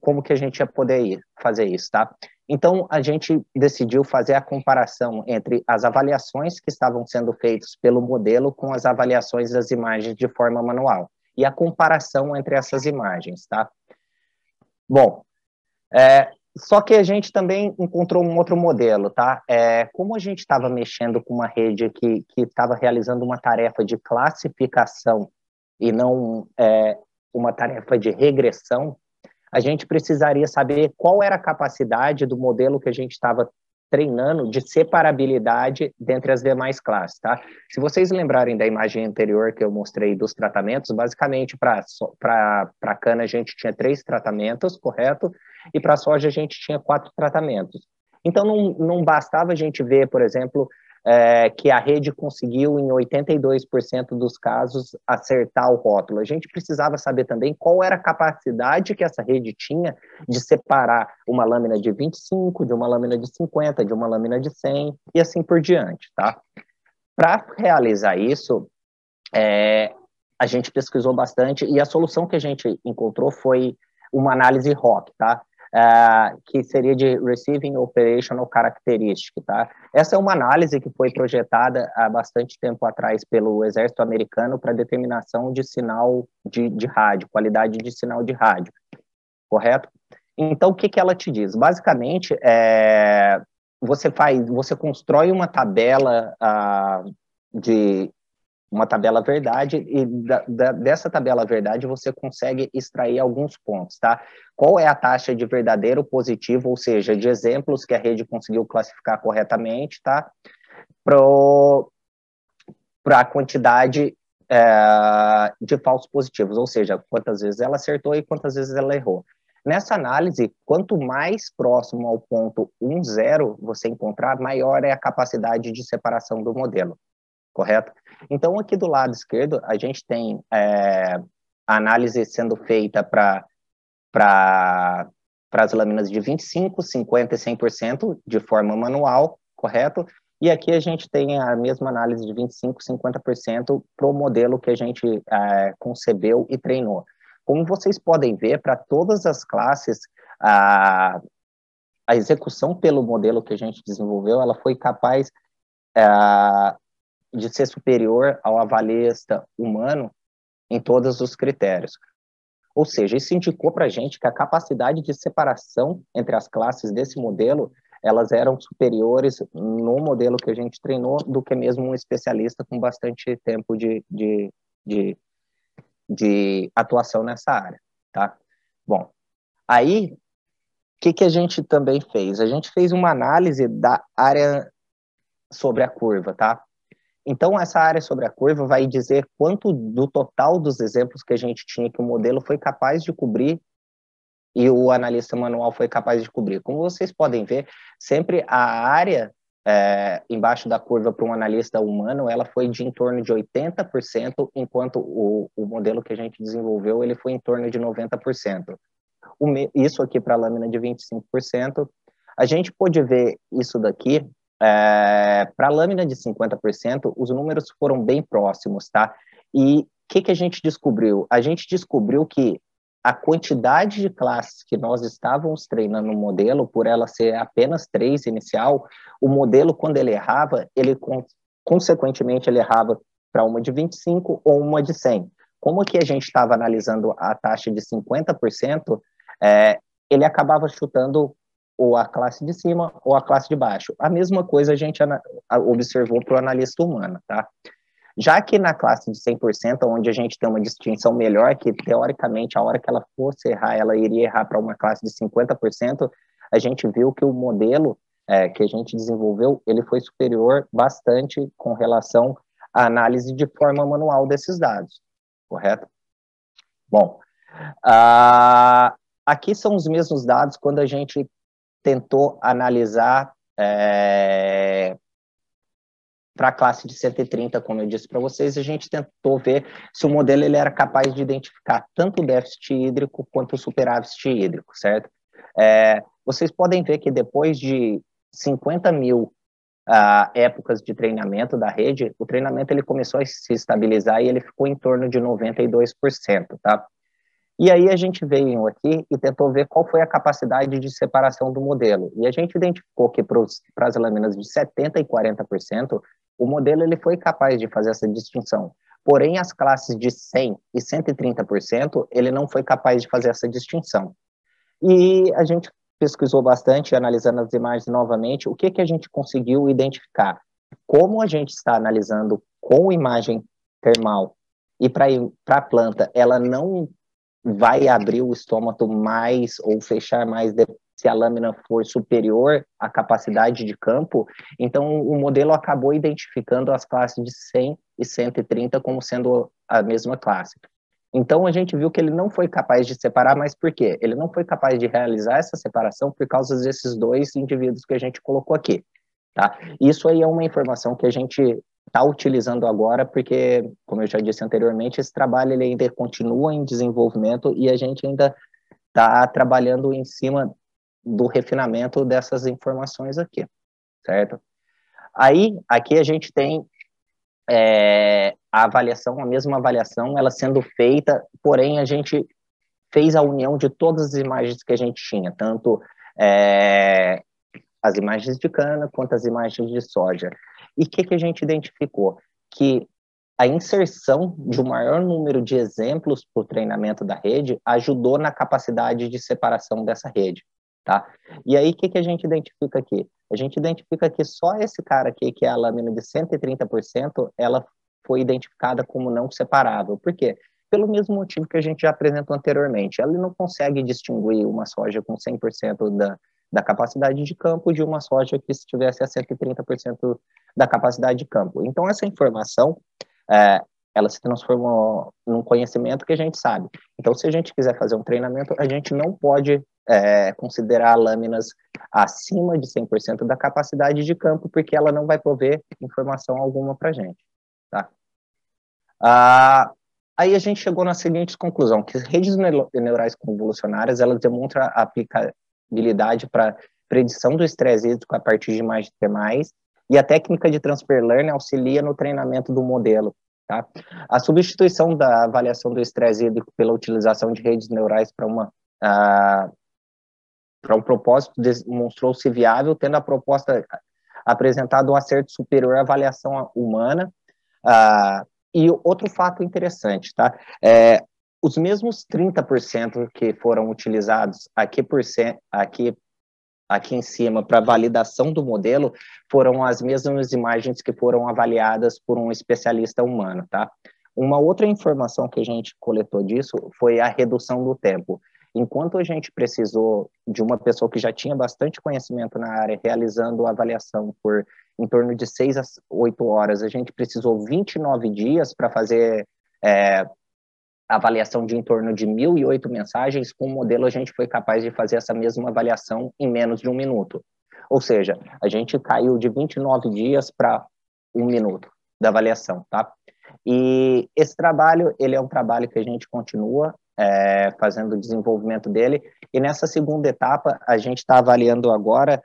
como que a gente ia poder fazer isso, tá? Então, a gente decidiu fazer a comparação entre as avaliações que estavam sendo feitas pelo modelo com as avaliações das imagens de forma manual, e a comparação entre essas imagens, tá? Bom, só que a gente também encontrou um outro modelo, tá? Como a gente estava mexendo com uma rede que estava realizando uma tarefa de classificação e não uma tarefa de regressão, a gente precisaria saber qual era a capacidade do modelo que a gente estava treinando de separabilidade dentre as demais classes, tá? Se vocês lembrarem da imagem anterior que eu mostrei dos tratamentos, basicamente para cana a gente tinha 3 tratamentos, correto? E para soja a gente tinha 4 tratamentos. Então não bastava a gente ver, por exemplo, que a rede conseguiu em 82% dos casos acertar o rótulo. A gente precisava saber também qual era a capacidade que essa rede tinha de separar uma lâmina de 25, de uma lâmina de 50, de uma lâmina de 100 e assim por diante, tá? Para realizar isso, a gente pesquisou bastante e a solução que a gente encontrou foi uma análise ROC, tá? Que seria de Receiving Operational Characteristic, tá? Essa é uma análise que foi projetada há bastante tempo atrás pelo Exército Americano para determinação de sinal de rádio, qualidade de sinal de rádio, correto? Então, o que ela te diz? Basicamente, você constrói uma tabela uma tabela verdade, e dessa tabela verdade você consegue extrair alguns pontos, tá? Qual é a taxa de verdadeiro positivo, ou seja, de exemplos que a rede conseguiu classificar corretamente, tá? Para a quantidade de falsos positivos, ou seja, quantas vezes ela acertou e quantas vezes ela errou. Nessa análise, quanto mais próximo ao ponto 1,0 você encontrar, maior é a capacidade de separação do modelo, correto? Então, aqui do lado esquerdo, a gente tem a análise sendo feita para as lâminas de 25%, 50% e 100% de forma manual, correto? E aqui a gente tem a mesma análise de 25%, 50% para o modelo que a gente concebeu e treinou. Como vocês podem ver, para todas as classes, a execução pelo modelo que a gente desenvolveu, ela foi capaz de ser superior ao avalista humano em todos os critérios. Ou seja, isso indicou para a gente que a capacidade de separação entre as classes desse modelo, elas eram superiores no modelo que a gente treinou do que mesmo um especialista com bastante tempo de atuação nessa área, tá? Bom, aí, o que a gente também fez? A gente fez uma análise da área sobre a curva, tá? Então, essa área sobre a curva vai dizer quanto do total dos exemplos que a gente tinha que o modelo foi capaz de cobrir e o analista manual foi capaz de cobrir. Como vocês podem ver, sempre a área embaixo da curva para um analista humano, ela foi de em torno de 80%, enquanto o modelo que a gente desenvolveu, ele foi em torno de 90%. Isso aqui para a lâmina de 25%. A gente pôde ver isso daqui, para a lâmina de 50%, os números foram bem próximos, tá? E o que a gente descobriu? A gente descobriu que a quantidade de classes que nós estávamos treinando no modelo, por ela ser apenas 3 inicial, o modelo, quando ele errava, consequentemente, ele errava para uma de 25 ou uma de 100. Como aqui a gente estava analisando a taxa de 50%, ele acabava chutando ou a classe de cima ou a classe de baixo. A mesma coisa a gente observou para o analista humano, tá? Já que na classe de 100%, onde a gente tem uma distinção melhor, que teoricamente a hora que ela fosse errar, ela iria errar para uma classe de 50%, a gente viu que o modelo que a gente desenvolveu, ele foi superior bastante com relação à análise de forma manual desses dados, correto? Bom, aqui são os mesmos dados quando a gente tentou analisar para a classe de 130, como eu disse para vocês, a gente tentou ver se o modelo ele era capaz de identificar tanto o déficit hídrico quanto o superávit hídrico, certo? Vocês podem ver que depois de 50 mil épocas de treinamento da rede, o treinamento ele começou a se estabilizar e ele ficou em torno de 92%, tá? E aí a gente veio aqui e tentou ver qual foi a capacidade de separação do modelo. E a gente identificou que para as lâminas de 70% e 40%, o modelo ele foi capaz de fazer essa distinção. Porém, as classes de 100% e 130%, ele não foi capaz de fazer essa distinção. E a gente pesquisou bastante, analisando as imagens novamente, o que a gente conseguiu identificar? Como a gente está analisando com imagem termal e para a planta, ela não vai abrir o estômago mais ou fechar mais se a lâmina for superior à capacidade de campo, então o modelo acabou identificando as classes de 100 e 130 como sendo a mesma classe. Então a gente viu que ele não foi capaz de separar, mas por quê? Ele não foi capaz de realizar essa separação por causa desses dois indivíduos que a gente colocou aqui, tá? Isso aí é uma informação que a gente está utilizando agora, porque, como eu já disse anteriormente, esse trabalho ele ainda continua em desenvolvimento e a gente ainda está trabalhando em cima do refinamento dessas informações aqui, certo? Aí, aqui a gente tem a avaliação, a mesma avaliação, ela sendo feita, porém a gente fez a união de todas as imagens que a gente tinha, tanto as imagens de cana quanto as imagens de soja. E o que a gente identificou? Que a inserção de um maior número de exemplos para o treinamento da rede ajudou na capacidade de separação dessa rede, tá? E aí, o que a gente identifica aqui? A gente identifica que só esse cara aqui, que é a lâmina de 130%, ela foi identificada como não separável. Por quê? Pelo mesmo motivo que a gente já apresentou anteriormente. Ela não consegue distinguir uma soja com 100% da capacidade de campo de uma soja que estivesse a 130% da capacidade de campo. Então, essa informação ela se transformou num conhecimento que a gente sabe. Então, se a gente quiser fazer um treinamento, a gente não pode considerar lâminas acima de 100% da capacidade de campo, porque ela não vai prover informação alguma para a gente. Tá? Aí a gente chegou na seguinte conclusão, que redes neurais convolucionárias, elas demonstram a aplicabilidade para predição do estresse hídrico a partir de imagens termais, e a técnica de transfer learning auxilia no treinamento do modelo. Tá? A substituição da avaliação do estresse hídrico pela utilização de redes neurais para um propósito demonstrou-se viável, tendo a proposta apresentado um acerto superior à avaliação humana. E outro fato interessante, tá? Os mesmos 30% que foram utilizados aqui em cima para validação do modelo foram as mesmas imagens que foram avaliadas por um especialista humano, tá? Uma outra informação que a gente coletou disso foi a redução do tempo. Enquanto a gente precisou de uma pessoa que já tinha bastante conhecimento na área realizando a avaliação por em torno de 6 a 8 horas, a gente precisou 29 dias para fazer a avaliação de em torno de 1.008 mensagens. Com o modelo, a gente foi capaz de fazer essa mesma avaliação em menos de 1 minuto. Ou seja, a gente caiu de 29 dias para 1 minuto da avaliação, tá? E esse trabalho, ele é um trabalho que a gente continua fazendo o desenvolvimento dele, e nessa segunda etapa, a gente está avaliando agora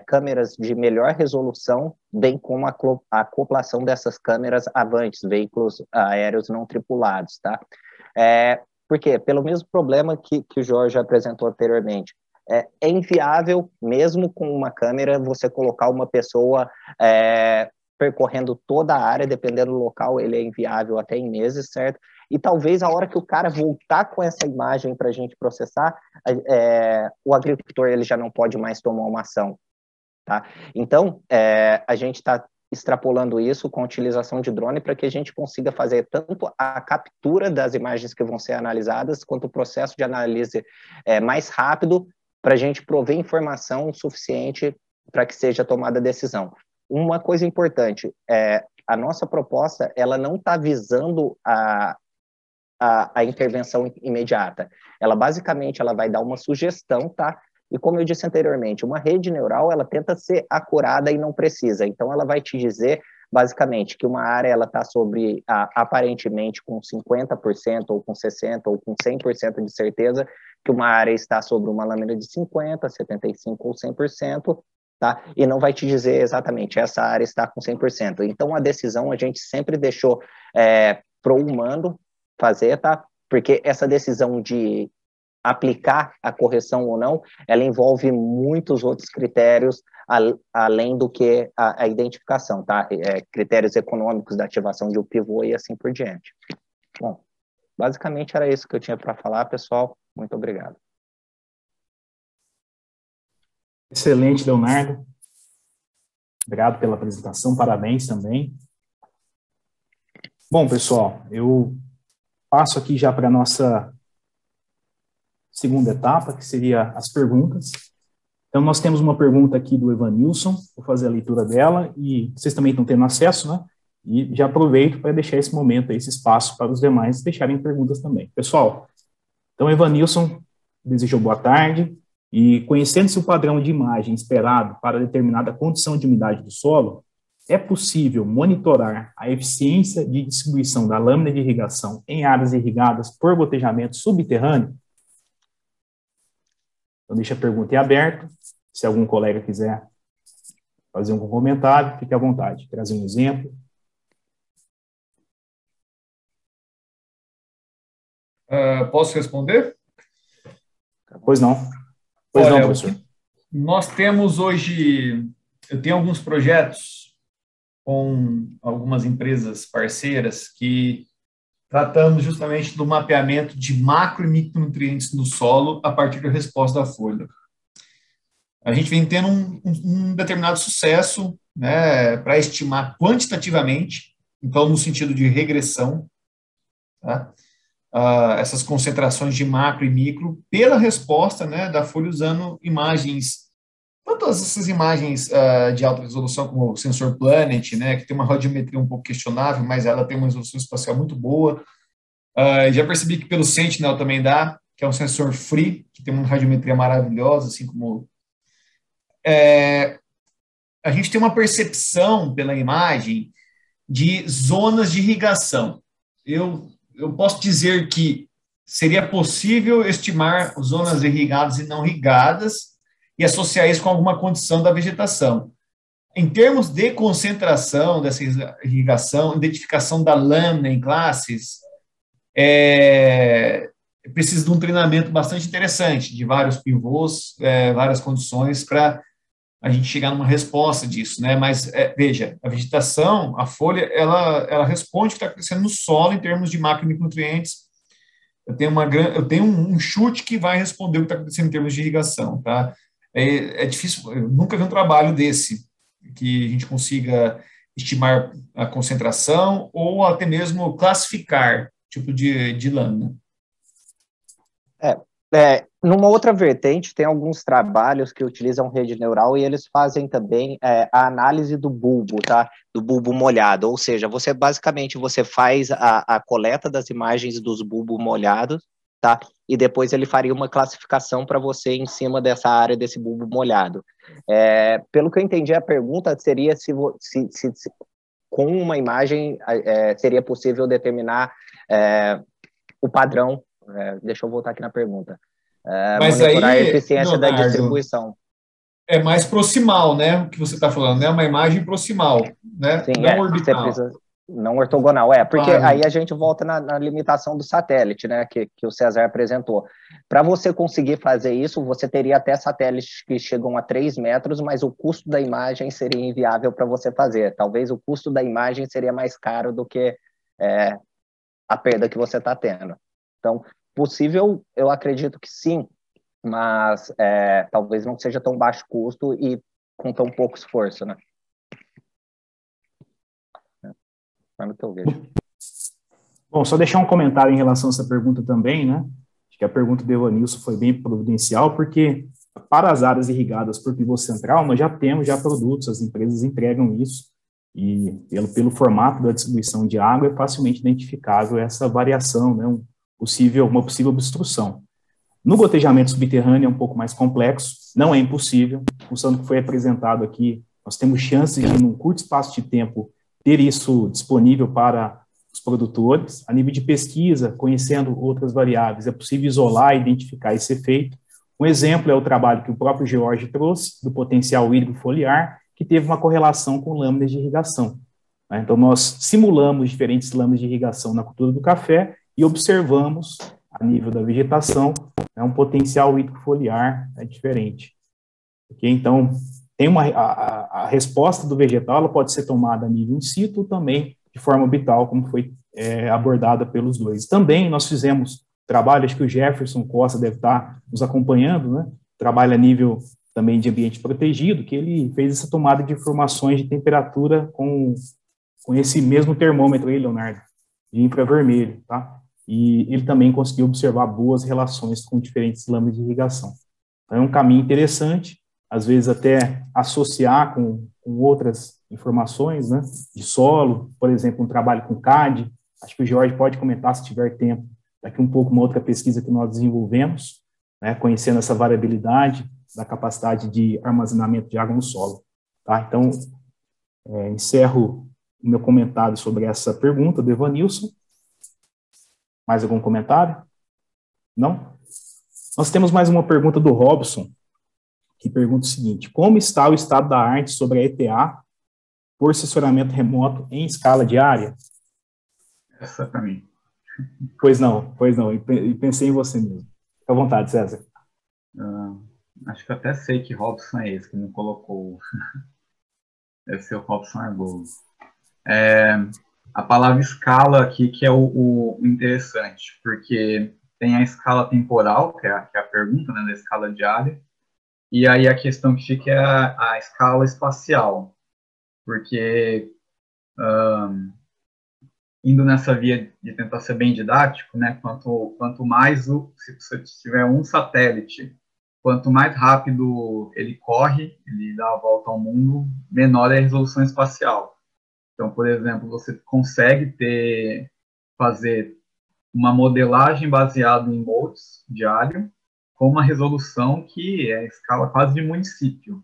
câmeras de melhor resolução, bem como a acoplação dessas câmeras avantes, veículos aéreos não tripulados, tá? Por quê? Pelo mesmo problema que o Jorge apresentou anteriormente. É inviável, mesmo com uma câmera, você colocar uma pessoa percorrendo toda a área, dependendo do local, ele é inviável até em meses, certo? E talvez a hora que o cara voltar com essa imagem para a gente processar, o agricultor ele já não pode mais tomar uma ação, tá? Então, a gente está extrapolando isso com a utilização de drone para que a gente consiga fazer tanto a captura das imagens que vão ser analisadas, quanto o processo de análise mais rápido, para a gente prover informação suficiente para que seja tomada a decisão. Uma coisa importante, a nossa proposta, ela não está visando a intervenção imediata. Ela, basicamente, ela vai dar uma sugestão, tá? E como eu disse anteriormente, uma rede neural, ela tenta ser acurada e não precisa. Então, ela vai te dizer, basicamente, que uma área, ela está sobre, aparentemente, com 50%, ou com 60%, ou com 100% de certeza, que uma área está sobre uma lâmina de 50%, 75% ou 100%, tá? E não vai te dizer exatamente, essa área está com 100%. Então, a decisão a gente sempre deixou para o humano fazer, tá? Porque essa decisão de aplicar a correção ou não, ela envolve muitos outros critérios, além do que a identificação, tá? Critérios econômicos da ativação de um pivô e assim por diante. Bom, basicamente era isso que eu tinha para falar, pessoal. Muito obrigado. Excelente, Leonardo. Obrigado pela apresentação, parabéns também. Bom, pessoal, eu passo aqui já para a nossa segunda etapa, que seria as perguntas. Então, nós temos uma pergunta aqui do Evanilson, vou fazer a leitura dela, e vocês também estão tendo acesso, né? E já aproveito para deixar esse momento, esse espaço para os demais deixarem perguntas também. Pessoal, então, Evanilson desejou boa tarde, e conhecendo-se o padrão de imagem esperado para determinada condição de umidade do solo, é possível monitorar a eficiência de distribuição da lâmina de irrigação em áreas irrigadas por gotejamento subterrâneo? Então, deixa a pergunta em aberto. Se algum colega quiser fazer um comentário, fique à vontade. Trazer um exemplo. Posso responder? Pois não. Pois Olha, não, professor. Nós temos hoje, eu tenho alguns projetos com algumas empresas parceiras que tratamos justamente do mapeamento de macro e micronutrientes no solo a partir da resposta da folha. A gente vem tendo um determinado sucesso, né, para estimar quantitativamente, então no sentido de regressão, tá? Essas concentrações de macro e micro pela resposta, né, da folha usando imagens todas essas imagens de alta resolução, como o sensor Planet, né, que tem uma radiometria um pouco questionável, mas ela tem uma resolução espacial muito boa. Já percebi que pelo Sentinel também dá, que é um sensor free, que tem uma radiometria maravilhosa, assim como... a gente tem uma percepção pela imagem de zonas de irrigação. Eu posso dizer que seria possível estimar zonas irrigadas e não irrigadas e associar isso com alguma condição da vegetação. Em termos de concentração dessa irrigação, identificação da lâmina em classes, precisa de um treinamento bastante interessante, de vários pivôs, várias condições para a gente chegar numa resposta disso, né? Mas, veja, a vegetação, a folha, ela responde o que está acontecendo no solo em termos de macronutrientes. Eu tenho um chute que vai responder o que está acontecendo em termos de irrigação, tá? É difícil, eu nunca vi um trabalho desse, que a gente consiga estimar a concentração ou até mesmo classificar tipo de lâmina. Numa outra vertente, tem alguns trabalhos que utilizam rede neural e eles fazem também a análise do bulbo, tá? Do bulbo molhado, ou seja, você faz a coleta das imagens dos bulbos molhados, tá? E depois ele faria uma classificação para você em cima dessa área desse bulbo molhado. Pelo que eu entendi, a pergunta seria se com uma imagem seria possível determinar o padrão. Deixa eu voltar aqui na pergunta. Mas monitorar aí, a eficiência Leonardo, da distribuição. É mais proximal, né? O que você está falando, né? Uma imagem proximal, né? Sim, não orbital. Não ortogonal, porque claro. aí a gente volta na limitação do satélite, né? Que o César apresentou. Para você conseguir fazer isso, você teria até satélites que chegam a 3 metros, mas o custo da imagem seria inviável para você fazer. Talvez o custo da imagem seria mais caro do que a perda que você está tendo. Então, possível, eu acredito que sim, mas talvez não seja tão baixo custo e com tão pouco esforço, né? É o que eu vejo. Bom, só deixar um comentário em relação a essa pergunta também, né? Acho que a pergunta do Evanilson foi bem providencial, porque para as áreas irrigadas por pivô central, nós já temos produtos, as empresas entregam isso, e pelo formato da distribuição de água é facilmente identificável essa variação, né? Uma possível obstrução. No gotejamento subterrâneo é um pouco mais complexo, não é impossível, função do que foi apresentado aqui, nós temos chances de, num curto espaço de tempo, ter isso disponível para os produtores. A nível de pesquisa, conhecendo outras variáveis, é possível isolar e identificar esse efeito. Um exemplo é o trabalho que o próprio George trouxe, do potencial hídrico foliar, que teve uma correlação com lâminas de irrigação. Então, nós simulamos diferentes lâminas de irrigação na cultura do café e observamos, a nível da vegetação, um potencial hídrico foliar diferente. Okay? Então, a resposta do vegetal ela pode ser tomada a nível in situ também de forma orbital, como foi abordada pelos dois. Também nós fizemos trabalho, acho que o Jefferson Costa deve estar nos acompanhando, né? Trabalho a nível também de ambiente protegido, que ele fez essa tomada de informações de temperatura com esse mesmo termômetro aí, Leonardo, de infravermelho, tá? E ele também conseguiu observar boas relações com diferentes lâminas de irrigação. Então, é um caminho interessante, às vezes até associar com outras informações, né, de solo, por exemplo, um trabalho com CAD, acho que o Jorge pode comentar, se tiver tempo, daqui um pouco uma outra pesquisa que nós desenvolvemos, né, conhecendo essa variabilidade da capacidade de armazenamento de água no solo. Tá? Então, encerro o meu comentário sobre essa pergunta do Evanilson. Mais algum comentário? Não? Nós temos mais uma pergunta do Robson, que pergunta o seguinte: como está o estado da arte sobre a ETA por assessoramento remoto em escala diária? Essa para mim. Pois não, e pensei em você mesmo. Fica à vontade, César. Acho que eu até sei que Robson é esse, que não colocou. Deve ser o Robson Argolo. A palavra escala aqui que é o interessante, porque tem a escala temporal, que é a pergunta, né, da escala diária, e aí a questão que fica é a escala espacial, porque indo nessa via de tentar ser bem didático, né, quanto mais se você tiver um satélite quanto mais rápido ele corre, ele dá a volta ao mundo, menor é a resolução espacial. Então, por exemplo, você consegue fazer uma modelagem baseada em moldes diário com uma resolução que é a escala quase de município,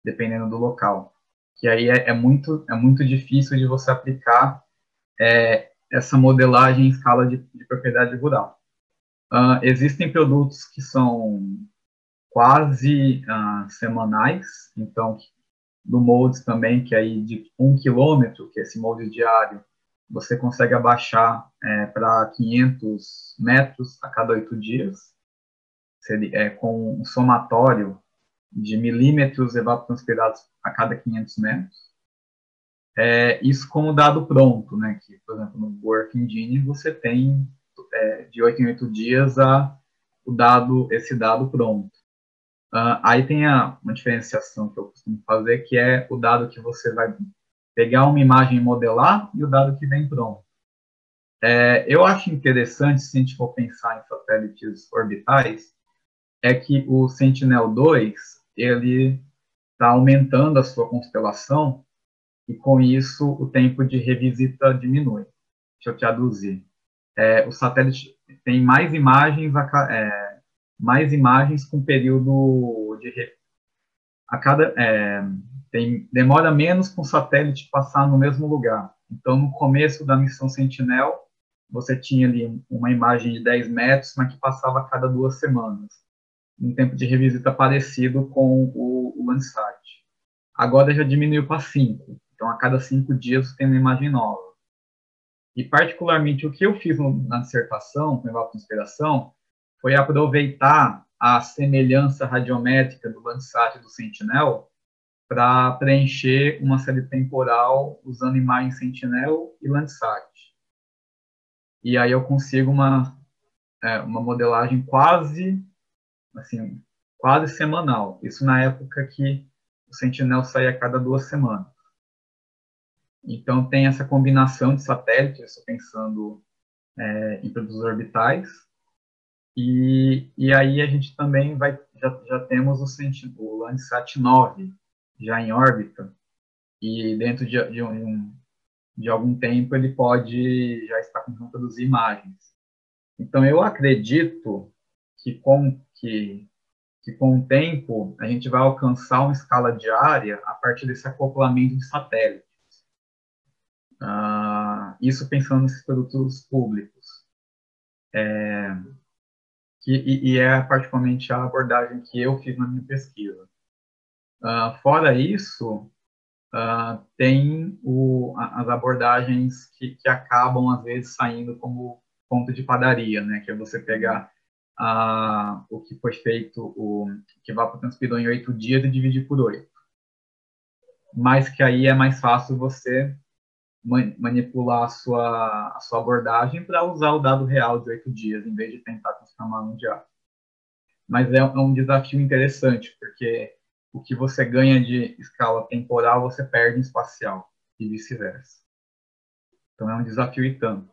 dependendo do local. Que aí é muito difícil de você aplicar essa modelagem em escala de propriedade rural. Existem produtos que são quase semanais, então, do moldes também, que aí de 1 quilômetro, que é esse molde diário, você consegue abaixar para 500 metros a cada 8 dias, com um somatório de milímetros evapotranspirados a cada 500 metros. Isso como dado pronto, né? Que, por exemplo, no Work Engine você tem de 8 em 8 dias esse dado pronto. Aí tem uma diferenciação que eu costumo fazer, que é o dado que você vai pegar uma imagem e modelar e o dado que vem pronto. Eu acho interessante, se a gente for pensar em satélites orbitais, é que o Sentinel-2 ele está aumentando a sua constelação e, com isso, o tempo de revisita diminui. Deixa eu traduzir. O satélite tem mais imagens com período de demora menos para o satélite passar no mesmo lugar. Então, no começo da missão Sentinel, você tinha ali uma imagem de 10 metros, mas que passava a cada 2 semanas. Um tempo de revisita parecido com o Landsat. Agora já diminuiu para 5. Então, a cada 5 dias você tem uma imagem nova. E, particularmente, o que eu fiz na dissertação, com evapotranspiração, foi aproveitar a semelhança radiométrica do Landsat e do Sentinel para preencher uma série temporal usando imagens Sentinel e Landsat. E aí eu consigo uma modelagem quase semanal. Isso na época que o Sentinel saía a cada 2 semanas. Então, tem essa combinação de satélites, estou pensando em produtos orbitais, e aí a gente também já temos o Landsat 9 já em órbita, e dentro de algum tempo ele pode já estar começando a produzir imagens. Então, eu acredito que com o tempo a gente vai alcançar uma escala diária a partir desse acoplamento de satélites. Isso pensando nesses produtos públicos. E é particularmente a abordagem que eu fiz na minha pesquisa. Fora isso, tem as abordagens que acabam, às vezes, saindo como ponto de padaria, né? Que é você pegar o que foi feito, que evapotranspirou em 8 dias e dividir por 8. Mas que aí é mais fácil você manipular a sua abordagem para usar o dado real de 8 dias, em vez de tentar transformar no diário. Mas é um desafio interessante, porque o que você ganha de escala temporal, você perde em espacial, e vice-versa. Então é um desafio e tanto.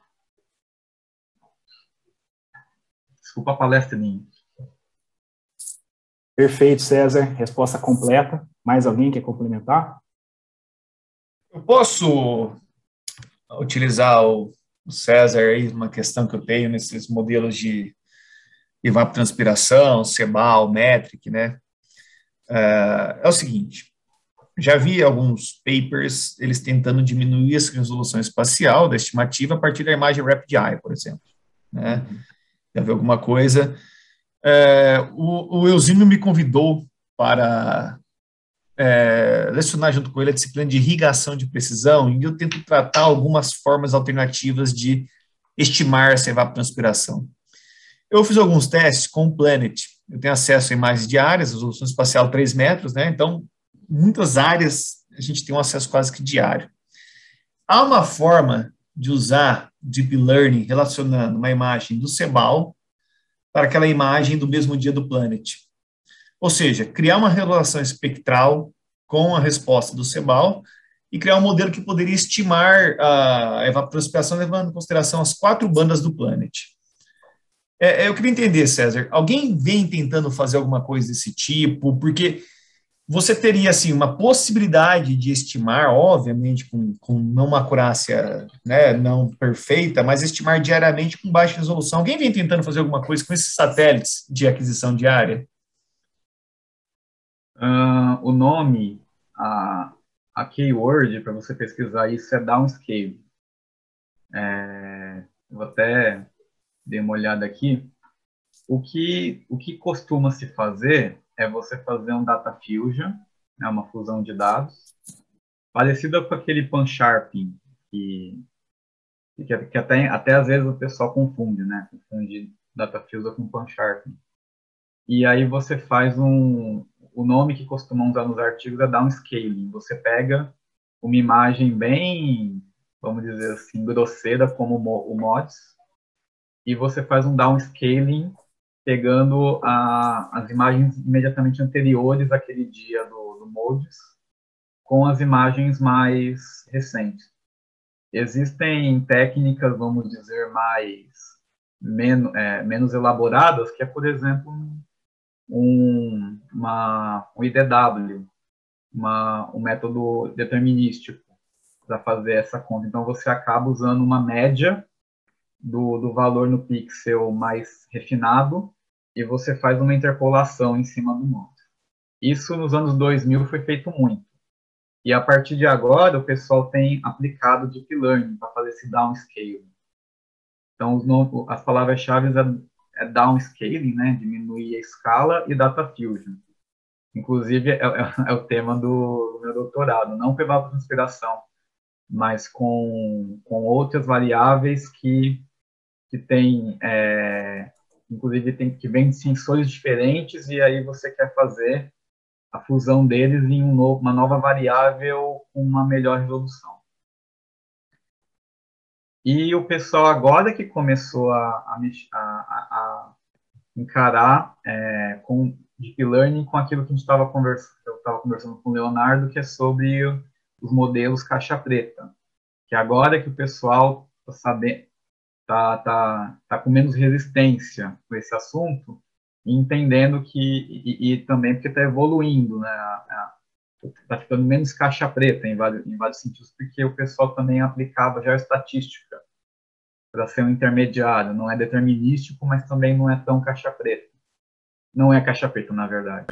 Desculpa a palestrinha. Perfeito, César. Resposta completa. Mais alguém quer complementar? Eu posso utilizar o César aí, uma questão que eu tenho nesses modelos de evapotranspiração, CEBAL, METRIC, né? É o seguinte, já vi alguns papers, eles tentando diminuir essa resolução espacial da estimativa a partir da imagem Rapid Eye, por exemplo, né? Já vi alguma coisa. O Eusímio me convidou para lecionar junto com ele a disciplina de irrigação de precisão, e eu tento tratar algumas formas alternativas de estimar essa evapotranspiração. Eu fiz alguns testes com o Planet. Eu tenho acesso a imagens diárias, resolução espacial 3 metros, né? Então, muitas áreas a gente tem um acesso quase que diário. Há uma forma de usar Deep Learning relacionando uma imagem do CEBAL para aquela imagem do mesmo dia do Planet. Ou seja, criar uma relação espectral com a resposta do CEBAL e criar um modelo que poderia estimar a evapotranspiração levando em consideração as 4 bandas do Planet. Eu queria entender, César, alguém vem tentando fazer alguma coisa desse tipo? Porque você teria, assim, uma possibilidade de estimar, obviamente, com não uma acurácia, né, não perfeita, mas estimar diariamente com baixa resolução. Alguém vem tentando fazer alguma coisa com esses satélites de aquisição diária? O nome, a keyword para você pesquisar isso é downscale. Vou até dar uma olhada aqui. O que costuma se fazer é você fazer um data fusion, né, uma fusão de dados, parecida com aquele pan-sharpening, que até às vezes o pessoal confunde, né? Confunde data fusion com pan-sharpening. E aí você faz o nome que costumam usar nos artigos é downscaling. Você pega uma imagem bem, vamos dizer assim, grosseira como o MODIS, e você faz um downscaling pegando as imagens imediatamente anteriores àquele dia do MODIS com as imagens mais recentes. Existem técnicas, vamos dizer, menos elaboradas, que é, por exemplo, um IDW, um método determinístico para fazer essa conta. Então, você acaba usando uma média do valor no pixel mais refinado e você faz uma interpolação em cima do monte. Isso nos anos 2000 foi feito muito. E a partir de agora, o pessoal tem aplicado Deep Learning para fazer esse downscaling. Então, as palavras-chave é downscaling, né? Diminuir a escala, e data fusion. Inclusive, é o tema do meu doutorado, não com evapotranspiração, mas com outras variáveis que tem, inclusive, que vêm de sensores diferentes, e aí você quer fazer a fusão deles em uma nova variável com uma melhor resolução. E o pessoal agora que começou a encarar com Deep Learning com aquilo que a gente estava conversando com o Leonardo, que é sobre os modelos caixa preta, que agora que o pessoal está sabendo, tá com menos resistência com esse assunto, e entendendo e também porque está evoluindo, né? Está ficando menos caixa preta em vários sentidos, porque o pessoal também aplicava já a estatística para ser um intermediário. Não é determinístico, mas também não é tão caixa preta. Não é caixa preta, na verdade.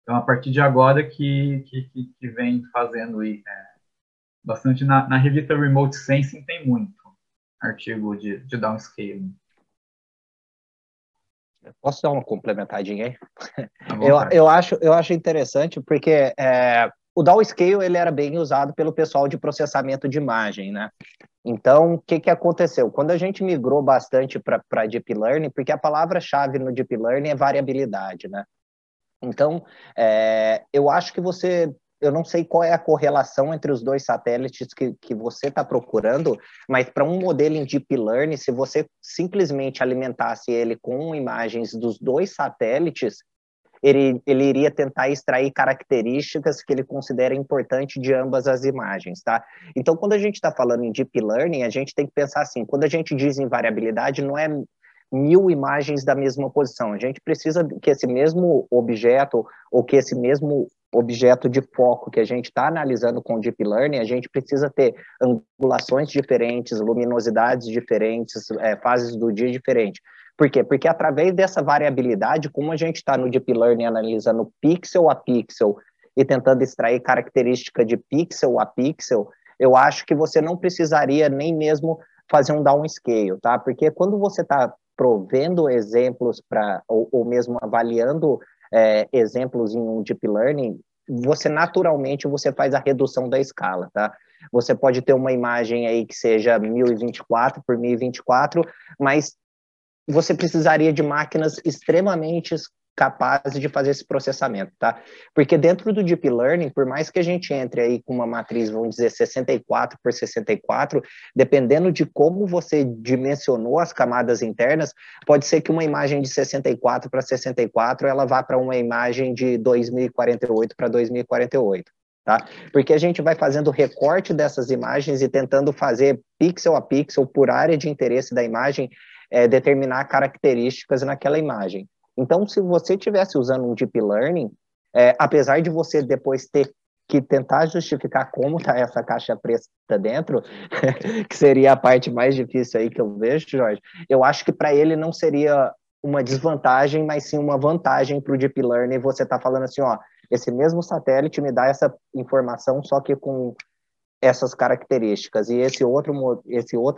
Então, a partir de agora que vem fazendo bastante na revista Remote Sensing, tem muito artigo de downscaling. Posso dar uma complementadinha aí? Eu acho interessante porque o downscale ele era bem usado pelo pessoal de processamento de imagem, né? Então, o que aconteceu? Quando a gente migrou bastante para Deep Learning, porque a palavra-chave no Deep Learning é variabilidade, né? Então, eu acho que eu não sei qual é a correlação entre os dois satélites que você está procurando, mas para um modelo em Deep Learning, se você simplesmente alimentasse ele com imagens dos dois satélites, ele iria tentar extrair características que ele considera importantes de ambas as imagens, tá? Então, quando a gente está falando em Deep Learning, a gente tem que pensar assim, quando a gente diz em variabilidade, não é 1000 imagens da mesma posição, a gente precisa que esse mesmo objeto, ou que esse mesmo objeto de foco que a gente está analisando com Deep Learning, a gente precisa ter angulações diferentes, luminosidades diferentes, fases do dia diferentes. Por quê? Porque através dessa variabilidade, como a gente está no Deep Learning analisando pixel a pixel e tentando extrair característica de pixel a pixel, eu acho que você não precisaria nem mesmo fazer um downscale, tá? Porque quando você está provendo exemplos ou mesmo avaliando exemplos em um Deep Learning, naturalmente você faz a redução da escala, tá? Você pode ter uma imagem aí que seja 1024 por 1024, mas você precisaria de máquinas extremamente capazes de fazer esse processamento, tá? Porque dentro do Deep Learning, por mais que a gente entre aí com uma matriz, vamos dizer, 64 por 64, dependendo de como você dimensionou as camadas internas, pode ser que uma imagem de 64 para 64, ela vá para uma imagem de 2048 para 2048. Tá? Porque a gente vai fazendo recorte dessas imagens e tentando fazer pixel a pixel por área de interesse da imagem, determinar características naquela imagem. Então, se você estivesse usando um Deep Learning, apesar de você depois ter que tentar justificar como está essa caixa preta dentro, que seria a parte mais difícil aí que eu vejo, Jorge, eu acho que para ele não seria uma desvantagem, mas sim uma vantagem para o Deep Learning. Você está falando assim, ó, esse mesmo satélite me dá essa informação, só que com essas características, e esse outro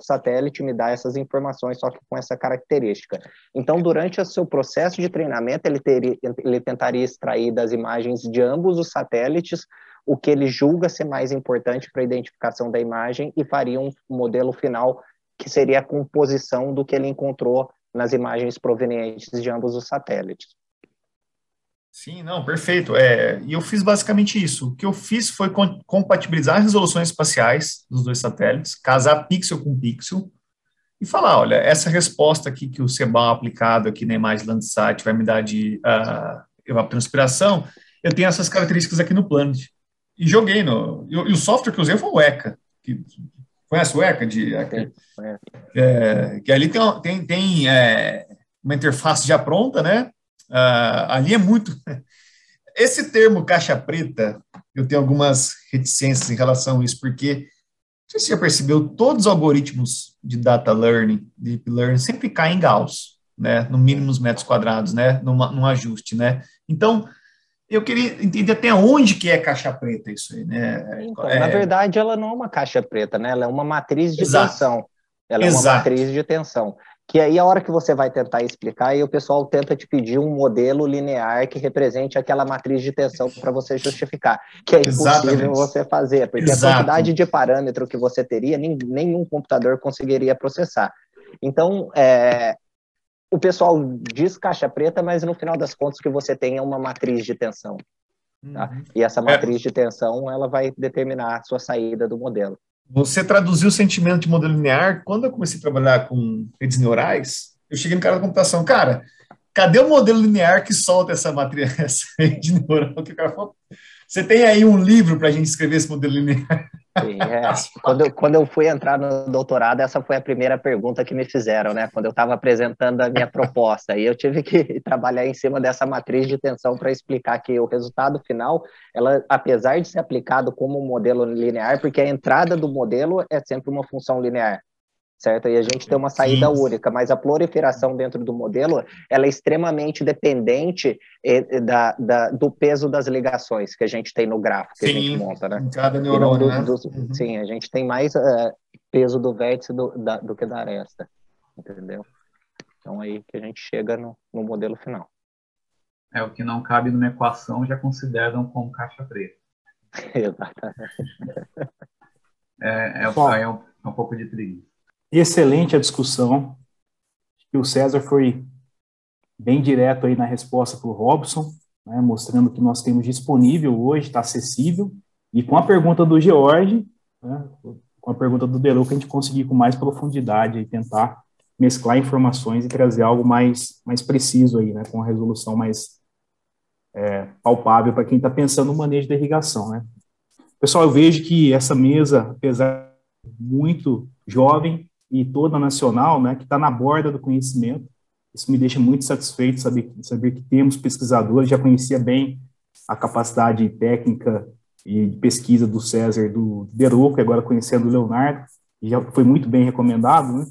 satélite me dá essas informações, só que com essa característica. Então, durante o seu processo de treinamento, ele tentaria extrair das imagens de ambos os satélites o que ele julga ser mais importante para a identificação da imagem e faria um modelo final que seria a composição do que ele encontrou nas imagens provenientes de ambos os satélites. Sim, não, perfeito. E eu fiz basicamente isso. O que eu fiz foi compatibilizar as resoluções espaciais dos dois satélites, casar pixel com pixel, e falar, olha, essa resposta aqui que o CBAM aplicado aqui na imagem Landsat vai me dar de evapotranspiração, eu tenho essas características aqui no Planet. E joguei e o software que eu usei foi o ECA. Conhece o ECA? Que ali tem uma interface já pronta, né? Ali é muito... Esse termo caixa preta, eu tenho algumas reticências em relação a isso, porque, não sei se você já percebeu, todos os algoritmos de data learning, deep learning, sempre caem em Gauss, né? No mínimo nos metros quadrados, né? Num ajuste, né? Então, eu queria entender até onde que é caixa preta isso aí, né? Então, na verdade, ela não é uma caixa preta, né? Ela é uma matriz de Exato. tensão. Ela é uma matriz de tensão. Que aí, a hora que você vai tentar explicar, aí o pessoal tenta te pedir um modelo linear que represente aquela matriz de tensão para você justificar, que é impossível você fazer, porque a quantidade de parâmetro que você teria, nenhum computador conseguiria processar. Então, o pessoal diz caixa preta, mas no final das contas o que você tem é uma matriz de tensão. Tá? E essa matriz de tensão, ela vai determinar a sua saída do modelo. Você traduziu o sentimento de modelo linear. Quando eu comecei a trabalhar com redes neurais, eu cheguei no cara da computação, cara, cadê o modelo linear que solta essa matriz, essa rede neural? Que o cara falou, você tem aí um livro para a gente escrever esse modelo linear? Sim, quando eu fui entrar no doutorado, essa foi a primeira pergunta que me fizeram, né? Quando eu estava apresentando a minha proposta, e eu tive que trabalhar em cima dessa matriz de tensão para explicar que o resultado final, ela, apesar de ser aplicado como um modelo linear, porque a entrada do modelo é sempre uma função linear, certo? E a gente tem uma saída única, mas a proliferação dentro do modelo, ela é extremamente dependente do peso das ligações que a gente tem no gráfico que a gente monta, né? Cada neurônio, né? Sim, a gente tem mais peso do vértice do que da aresta, entendeu? Então aí que a gente chega no modelo final. O que não cabe numa equação já consideram como caixa preta. Exatamente. É um pouco de preguiça. Excelente a discussão. E o César foi bem direto aí na resposta para o Robson, né, mostrando que nós temos disponível hoje, está acessível, e com a pergunta do George, né, com a pergunta do Deluca, a gente conseguir com mais profundidade e tentar mesclar informações e trazer algo mais preciso aí, né, com a resolução mais palpável para quem está pensando no manejo da irrigação, né. Pessoal, eu vejo que essa mesa, apesar de muito jovem e toda nacional, né, que está na borda do conhecimento, isso me deixa muito satisfeito saber que temos pesquisadores. Já conhecia bem a capacidade técnica e de pesquisa do César, do Deruco, agora conhecendo o Leonardo, e já foi muito bem recomendado, né?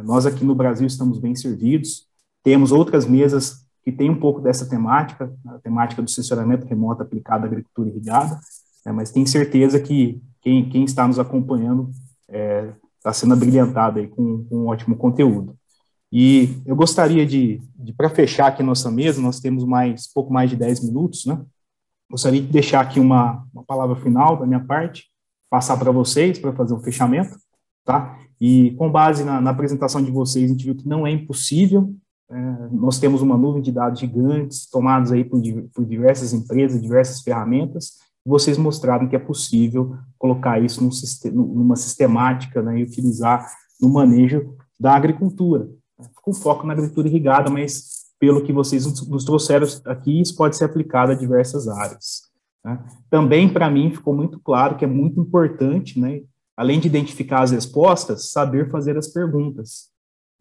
Nós aqui no Brasil estamos bem servidos, temos outras mesas que têm um pouco dessa temática, a temática do sensoramento remoto aplicado à agricultura irrigada, mas tenho certeza que quem está nos acompanhando está sendo abrilhantado aí com um ótimo conteúdo. E eu gostaria de para fechar aqui nossa mesa, nós temos pouco mais de 10 minutos, né? Gostaria de deixar aqui uma palavra final da minha parte, passar para vocês, para fazer um fechamento, tá? E com base na apresentação de vocês, a gente viu que não é impossível, nós temos uma nuvem de dados gigantes, tomados aí por diversas empresas, diversas ferramentas, e vocês mostraram que é possível colocar isso numa sistemática, né, e utilizar no manejo da agricultura, com foco na agricultura irrigada, mas pelo que vocês nos trouxeram aqui, isso pode ser aplicado a diversas áreas, né? Também, para mim, ficou muito claro que é muito importante, né, além de identificar as respostas, saber fazer as perguntas.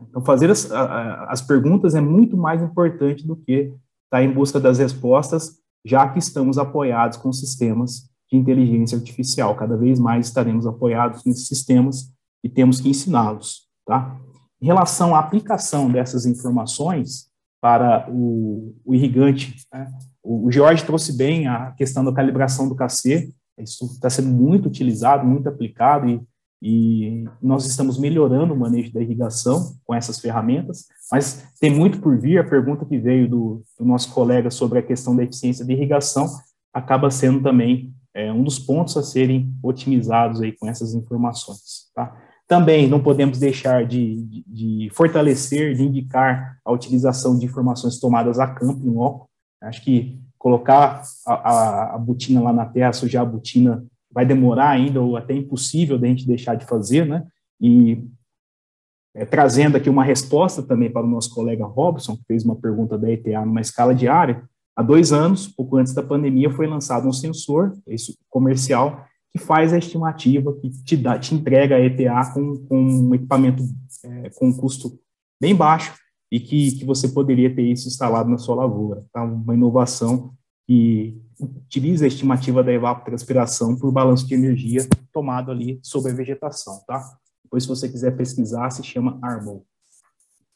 Então, fazer as perguntas é muito mais importante do que estar em busca das respostas, já que estamos apoiados com sistemas de inteligência artificial. Cada vez mais estaremos apoiados nesses sistemas e temos que ensiná-los, tá? Em relação à aplicação dessas informações para o irrigante, né? O Jorge trouxe bem a questão da calibração do KC, isso está sendo muito utilizado, muito aplicado, e nós estamos melhorando o manejo da irrigação com essas ferramentas, mas tem muito por vir. A pergunta que veio do nosso colega sobre a questão da eficiência de irrigação acaba sendo também um dos pontos a serem otimizados aí com essas informações, tá? Também não podemos deixar de fortalecer, de indicar a utilização de informações tomadas a campo, em loco. Acho que colocar a botina lá na terra, sujar a botina, vai demorar ainda, ou até impossível da gente deixar de fazer, né? E trazendo aqui uma resposta também para o nosso colega Robson, que fez uma pergunta da ETA numa escala diária. Há 2 anos, pouco antes da pandemia, foi lançado um sensor comercial que faz a estimativa, que te entrega a ETA com um equipamento com um custo bem baixo e que você poderia ter isso instalado na sua lavoura. Tá? Uma inovação que utiliza a estimativa da evapotranspiração por balanço de energia tomado ali sobre a vegetação, tá? Depois, se você quiser pesquisar, se chama Armo.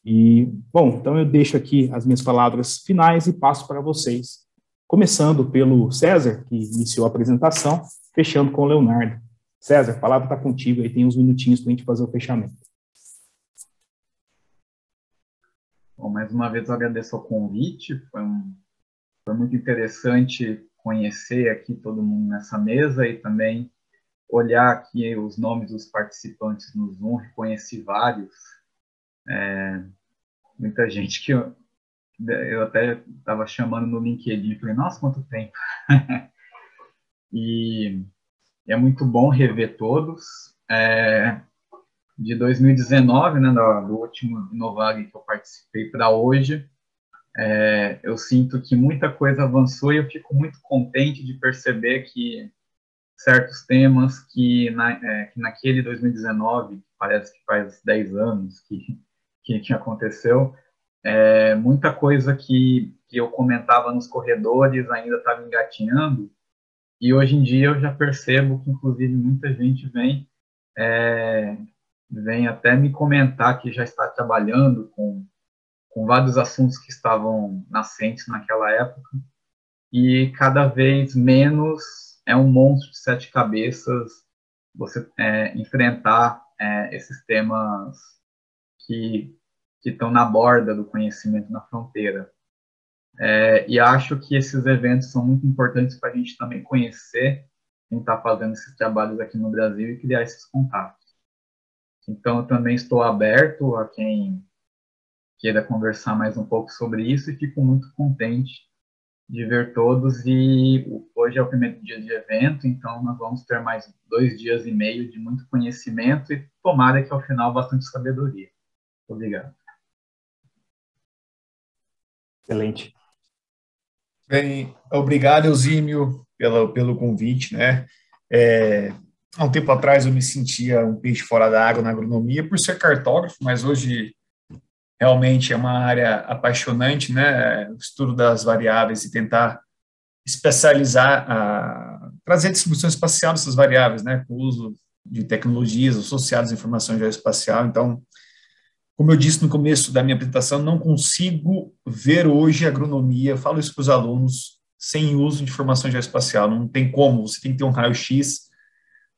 E, bom, então eu deixo aqui as minhas palavras finais e passo para vocês, começando pelo César, que iniciou a apresentação, fechando com o Leonardo. César, a palavra está contigo, aí tem uns minutinhos para a gente fazer o fechamento. Bom, mais uma vez eu agradeço o convite, foi muito interessante conhecer aqui todo mundo nessa mesa e também olhar aqui os nomes dos participantes no Zoom, reconheci vários, muita gente que eu até estava chamando no LinkedIn, falei, nossa, quanto tempo! E é muito bom rever todos. De 2019, né, do último Inovag que eu participei para hoje, eu sinto que muita coisa avançou e eu fico muito contente de perceber que certos temas que naquele 2019, parece que faz 10 anos que aconteceu, muita coisa que eu comentava nos corredores ainda estava engatinhando, e hoje em dia eu já percebo que, inclusive, muita gente vem até me comentar que já está trabalhando com vários assuntos que estavam nascentes naquela época, e cada vez menos é um monstro de 7 cabeças você enfrentar esses temas que estão na borda do conhecimento, na fronteira. E acho que esses eventos são muito importantes para a gente também conhecer quem está fazendo esses trabalhos aqui no Brasil e criar esses contatos. Então, eu também estou aberto a quem queira conversar mais um pouco sobre isso e fico muito contente de ver todos. E hoje é o primeiro dia de evento, então nós vamos ter mais 2 dias e meio de muito conhecimento e tomara que ao final bastante sabedoria. Obrigado. Excelente. Bem, obrigado, Eusímio, pelo convite, né? Há um tempo atrás eu me sentia um peixe fora da água na agronomia por ser cartógrafo, mas hoje realmente é uma área apaixonante, né? O estudo das variáveis e tentar especializar, trazer a distribuição espacial dessas variáveis, né? Com o uso de tecnologias associadas à informação geoespacial. Então, como eu disse no começo da minha apresentação, não consigo ver hoje a agronomia, eu falo isso para os alunos, sem uso de informação geoespacial. Não tem como, você tem que ter um raio-x,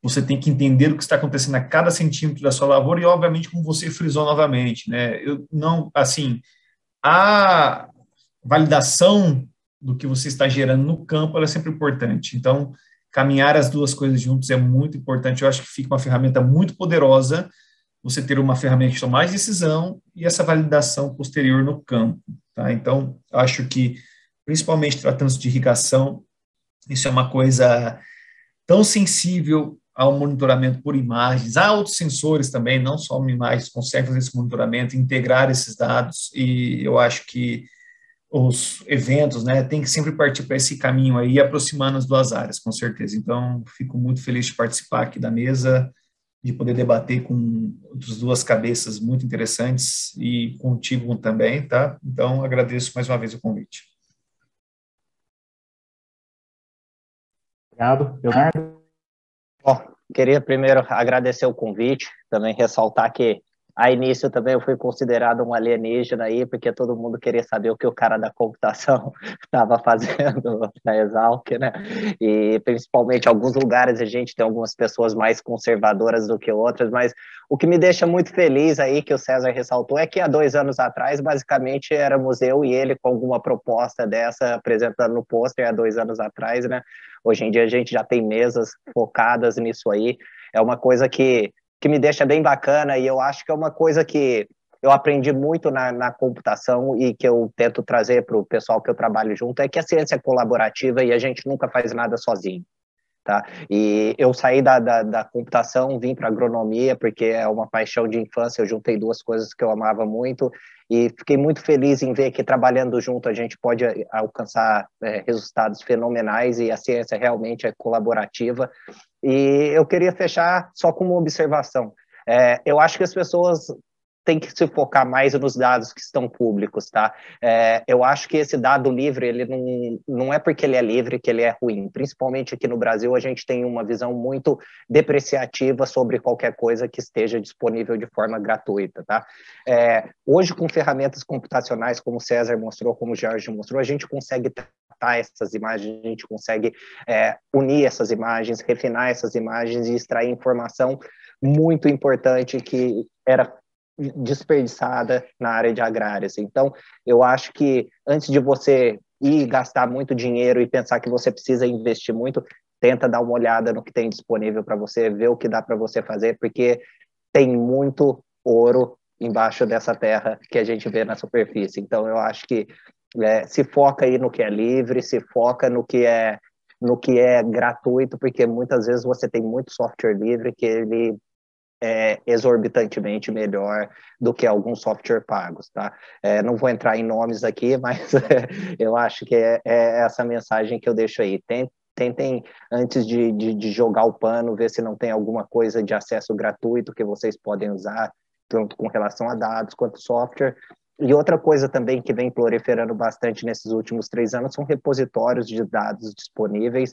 você tem que entender o que está acontecendo a cada centímetro da sua lavoura e, obviamente, como você frisou novamente, né? A validação do que você está gerando no campo, ela é sempre importante. Então, caminhar as duas coisas juntos é muito importante. Eu acho que fica uma ferramenta muito poderosa você ter uma ferramenta de tomar decisão e essa validação posterior no campo, tá? Então, acho que, principalmente tratando-se de irrigação, isso é uma coisa tão sensível ao monitoramento por imagens. Há outros sensores também, não só imagens, conseguem fazer esse monitoramento, integrar esses dados, e eu acho que os eventos, né, tem que sempre partir para esse caminho aí, aproximando as duas áreas, com certeza. Então, fico muito feliz de participar aqui da mesa, de poder debater com outras duas cabeças muito interessantes e contigo também, tá? Então, agradeço mais uma vez o convite. Obrigado, Leonardo. Bom, queria primeiro agradecer o convite, também ressaltar que a início também eu fui considerado um alienígena aí, porque todo mundo queria saber o que o cara da computação estava fazendo na Exalc, né? E principalmente em alguns lugares a gente tem algumas pessoas mais conservadoras do que outras, mas o que me deixa muito feliz aí, que o César ressaltou, é que há 2 anos atrás, basicamente, éramos eu e ele com alguma proposta dessa, apresentando no pôster há 2 anos atrás, né? Hoje em dia a gente já tem mesas focadas nisso aí, é uma coisa que me deixa bem bacana, e eu acho que é uma coisa que eu aprendi muito na computação e que eu tento trazer para o pessoal que eu trabalho junto, é que a ciência é colaborativa e a gente nunca faz nada sozinho. Tá? E eu saí da computação, vim para agronomia, porque é uma paixão de infância, eu juntei 2 coisas que eu amava muito, e fiquei muito feliz em ver que trabalhando junto a gente pode alcançar resultados fenomenais, e a ciência realmente é colaborativa. E eu queria fechar só com uma observação. Eu acho que as pessoas têm que se focar mais nos dados que estão públicos, tá? Eu acho que esse dado livre, ele não é porque ele é livre que ele é ruim. Principalmente aqui no Brasil, a gente tem uma visão muito depreciativa sobre qualquer coisa que esteja disponível de forma gratuita, tá? Hoje, com ferramentas computacionais, como o César mostrou, como o Jorge mostrou, a gente consegue tratar essas imagens, a gente consegue unir essas imagens, refinar essas imagens e extrair informação muito importante que era desperdiçada na área de agrárias. Então, eu acho que antes de você ir gastar muito dinheiro e pensar que você precisa investir muito, tenta dar uma olhada no que tem disponível para você, ver o que dá para você fazer, porque tem muito ouro embaixo dessa terra que a gente vê na superfície. Então, eu acho que se foca aí no que é livre, se foca no que é gratuito, porque muitas vezes você tem muito software livre que ele exorbitantemente melhor do que alguns software pagos, tá? Não vou entrar em nomes aqui, mas eu acho que é essa mensagem que eu deixo aí. Tentem, antes de jogar o pano, ver se não tem alguma coisa de acesso gratuito que vocês podem usar, tanto com relação a dados quanto software. E outra coisa também que vem proliferando bastante nesses últimos 3 anos são repositórios de dados disponíveis.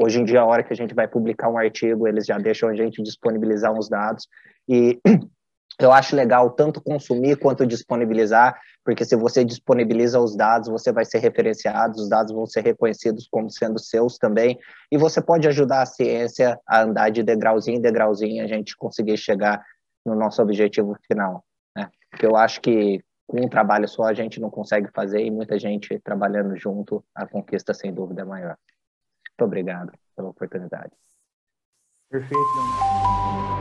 Hoje em dia, a hora que a gente vai publicar um artigo, eles já deixam a gente disponibilizar uns dados, e eu acho legal tanto consumir quanto disponibilizar, porque se você disponibiliza os dados, você vai ser referenciado, os dados vão ser reconhecidos como sendo seus também, e você pode ajudar a ciência a andar de degrauzinho em degrauzinho, a gente conseguir chegar no nosso objetivo final, né? Porque eu acho que com um trabalho só a gente não consegue fazer, e muita gente trabalhando junto, a conquista sem dúvida é maior. Muito obrigado pela oportunidade. Perfeito, Leonardo.